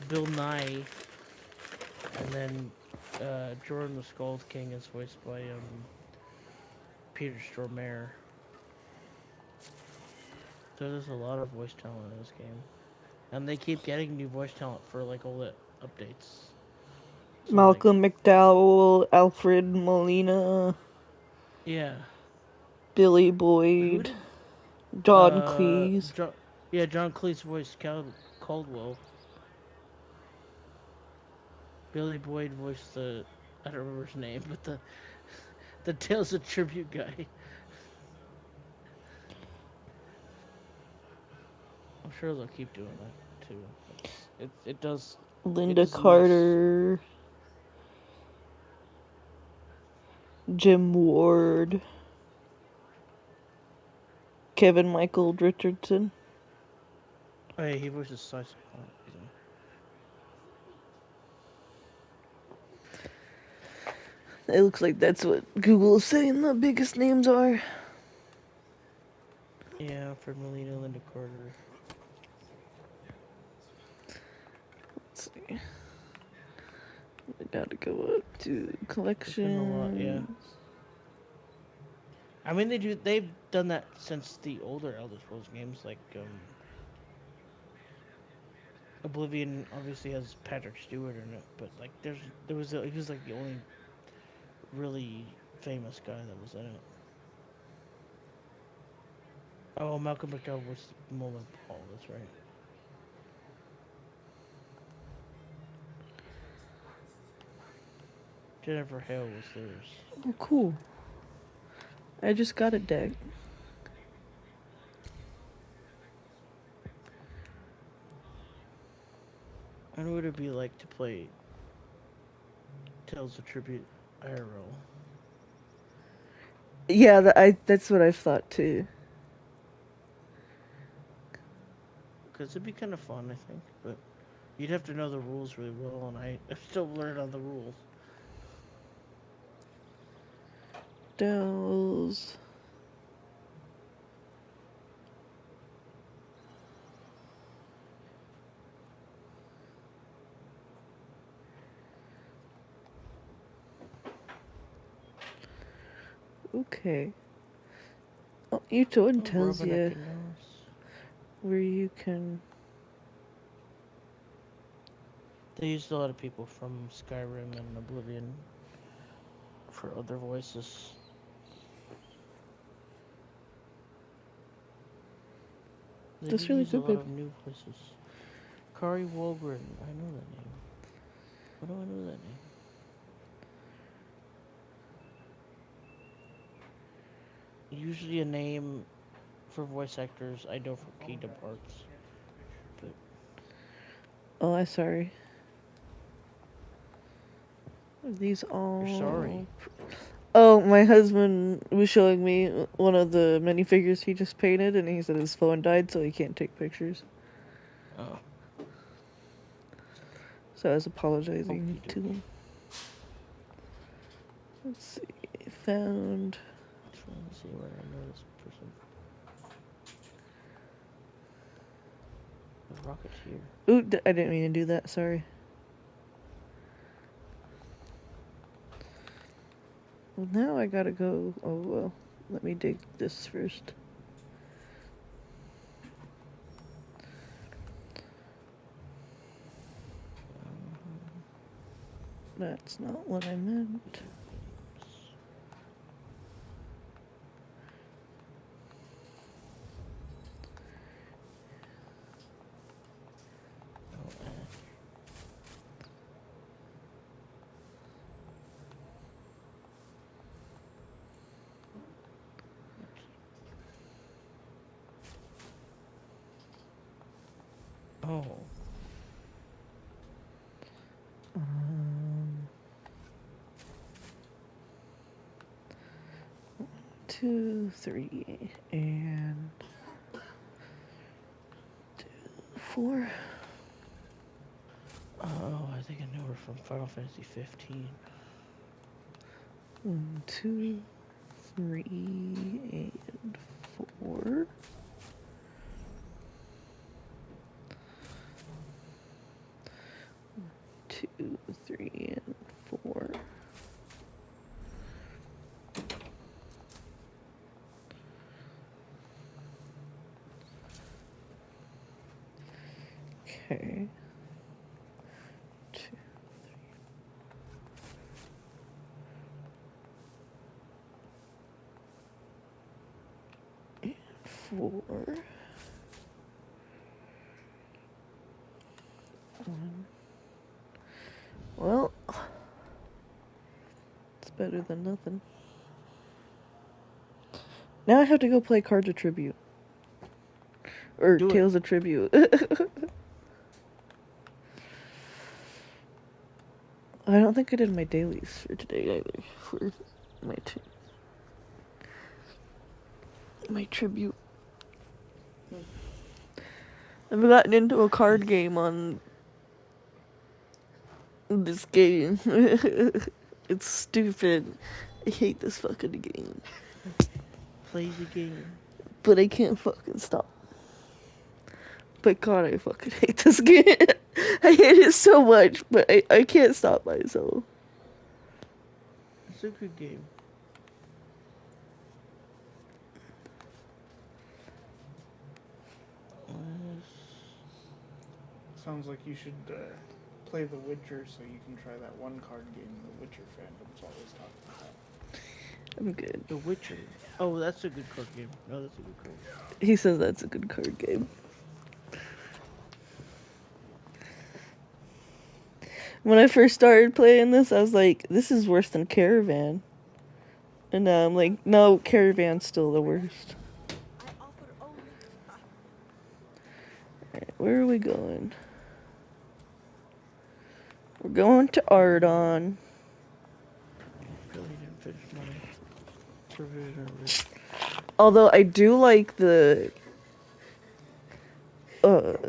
Bill Nye, and then Jordan the Skull King is voiced by Peter Stormare. So there's a lot of voice talent in this game, and they keep getting new voice talent for like all the updates. So like, Malcolm McDowell, Alfred Molina, yeah, Billy who Boyd, did John Cleese. Yeah, John Cleese voiced Caldwell. Billy Boyd voiced the I don't remember his name, but the Tales of Tribute guy. I'm sure they'll keep doing that too. It Linda is a nice. Carter, Jim Ward, Kevin Michael Richardson. Oh yeah, he voices Cyclops. It looks like that's what Google is saying the biggest names are. Yeah, Fred Molina, Linda Carter. Let's see. We gotta go up to There's been a lot, yeah. collections. I mean, they've done that since the older Elder Scrolls games, like Oblivion obviously has Patrick Stewart in it, but like he was like the only really famous guy that was in it. Oh, Malcolm McDowell was Mullen Paul. That's right. Jennifer Hale was theirs. Oh, cool. I just got a deck. I know what it'd be like to play Tales of Tribute IRL. Yeah, that's what I thought too. Because it'd be kind of fun, I think, but you'd have to know the rules really well, and I'm still learning on the rules. Dells. Okay. Oh, each one tells you where you can. They used a lot of people from Skyrim and Oblivion for other voices. They That's did really use a good, lot babe. of new voices. Kari Walgren. I know that name. Why do I know that name? Usually a name for voice actors I know from Kingdom Hearts. But Oh, I'm sorry. Are these all... you're sorry. Oh, my husband was showing me one of the minifigures he just painted, and he said his phone died, so he can't take pictures. Oh. So I was apologizing Okey to dokey. him. Let's see. Found... I'm trying to see where I know this person. The Rocketeer. Ooh, I didn't mean to do that, sorry. Well, now I gotta go... Oh, well. Let me dig this first. That's not what I meant. Oh. 2, 3, and 2, 4. Oh, I think I know her from Final Fantasy 15. 1, 2, 3, and 4. 2, 3, and 4. Okay. 2, 3, and 4. 1. Well, it's better than nothing. Now I have to go play Cards of Tribute. Or Do it. Tales of Tribute. I don't think I did my dailies for today either. For my tribute. I've gotten into a card game on this game. It's stupid. I hate this fucking game. Play the game. But I can't fucking stop. But God, I fucking hate this game. I hate it so much, but I can't stop myself. It's a good game. Sounds like you should play The Witcher so you can try that one card game the Witcher fandom's always talking about. I'm good. The Witcher. Oh, that's a good card game. No, that's a good card game. He says that's a good card game. When I first started playing this, I was like, this is worse than Caravan. And now I'm like, no, Caravan's still the worst. Alright, where are we going? We're going to Ardon. Really didn't finish my provision of it. Although I do like the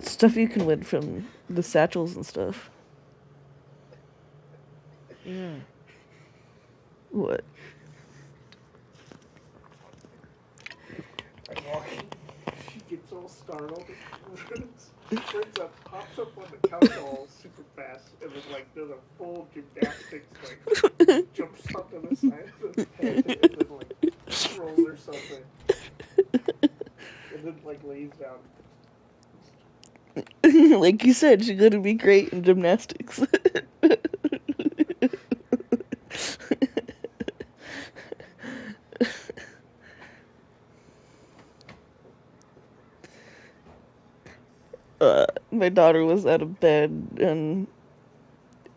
stuff you can win from the satchels and stuff. Yeah. What? I'm walking. She gets all startled. Turns up, pops up on the couch all super fast, and then like does a full gymnastics, like jumps onto the side of the bed, and then like rolls herself in, and then like lays down. Like you said, she's gonna be great in gymnastics. my daughter was out of bed, and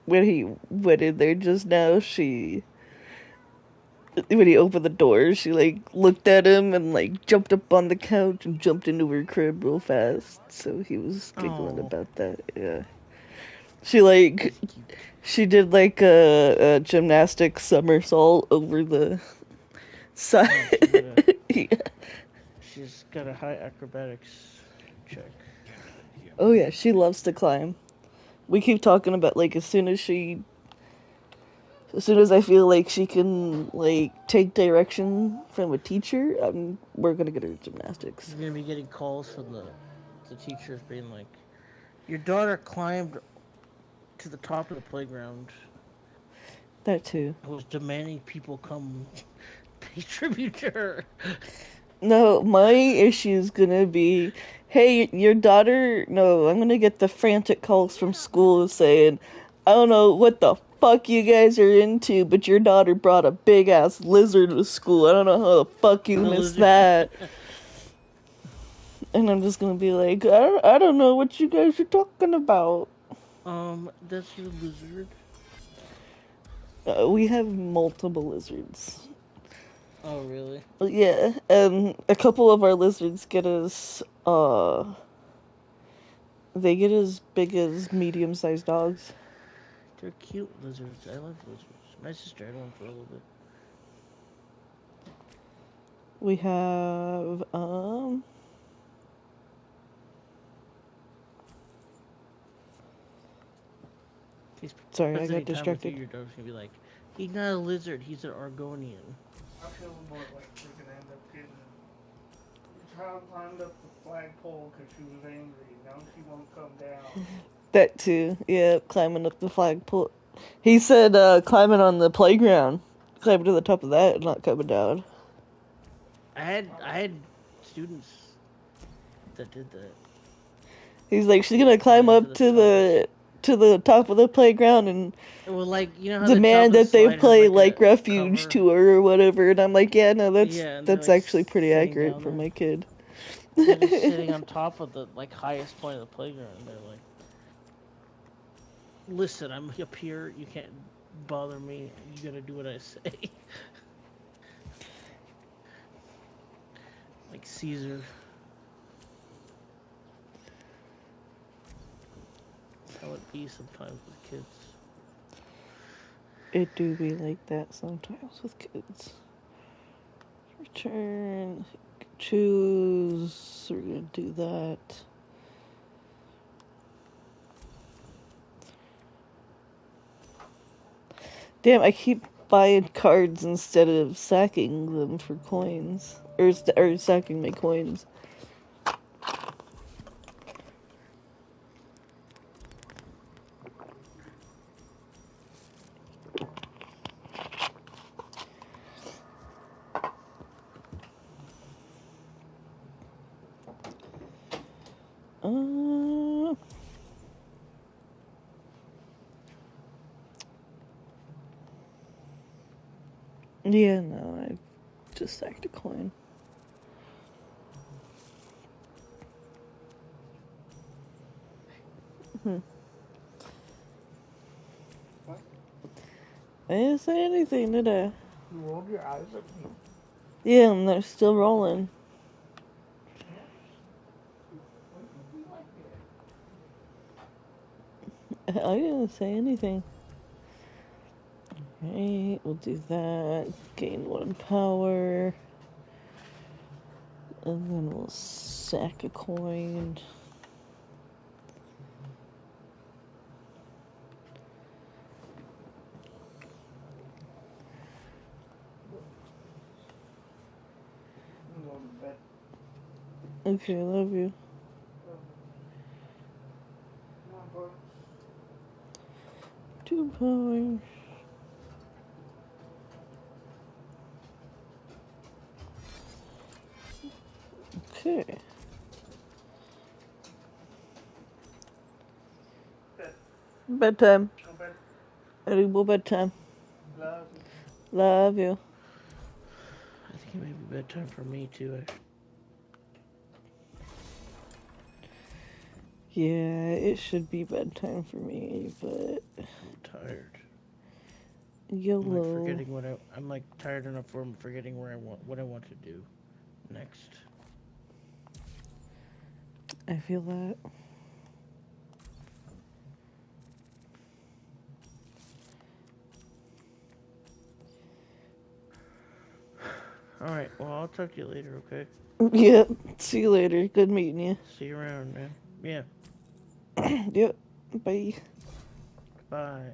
when he went in there just now, when he opened the door, she, like, looked at him and, like, jumped up on the couch and jumped into her crib real fast. So he was giggling about that, yeah. She did, like, a gymnastic somersault over the side. Yeah. She's got a high acrobatics check. Oh, yeah, she loves to climb. We keep talking about, like, as soon as I feel like she can, like, take direction from a teacher, we're gonna get her gymnastics. You're gonna be getting calls from the teachers being like, your daughter climbed to the top of the playground. That too. I was demanding people come pay tribute to her. No, my issue is gonna be, hey, your daughter... No, I'm gonna get the frantic calls from school saying, I don't know what the fuck you guys are into, but your daughter brought a big-ass lizard to school. I don't know how the fuck you missed that. And I'm just gonna be like, I don't know what you guys are talking about. That's your lizard? We have multiple lizards. Oh, really? Yeah, and a couple of our lizards get they get as big as medium-sized dogs. They're cute lizards. I love lizards. My sister had one for a little bit. We have, sorry, I got distracted. Your dog's gonna be like, he's not a lizard, he's an Argonian. I feel more like we're gonna end up getting... The child climbed up the flagpole because she was angry. Now she won't come down. That too, yeah, climbing up the flagpole. He said, climbing on the playground. Climbing to the top of that and not coming down. I had students that did that. He's like, she's gonna climb up to the top of the playground and like, you know how demand that they play like refuge to her or whatever. And I'm like, yeah, no, that's actually pretty accurate for my kid. They're just sitting on top of the highest point of the playground. And they're like, listen, I'm up here. You can't bother me. You gotta do what I say. Like Caesar. That's how it be sometimes with kids. It do be like that sometimes with kids. Return, choose, we're gonna do that. Damn, I keep buying cards instead of sacking them for coins. Or sacking my coins. Yeah, no, I just sacked a coin. What? I didn't say anything, did I? You rolled your eyes at me. Yeah, and they're still rolling. I didn't say anything. Okay, we'll do that. Gain 1 power. And then we'll sack a coin. I'm going to bed. Okay, love you. Come on, bud. 2 power. Okay. Bedtime. Edible bedtime. Love you. Love you. I think it may be bedtime for me too. Yeah, it should be bedtime for me, but I'm tired. YOLO. I'm like forgetting I'm like tired enough where I'm forgetting what I want to do next. I feel that. Alright, well, I'll talk to you later, okay? Yep. See you later. Good meeting you. See you around, man. Yeah. Yep. Bye. Bye.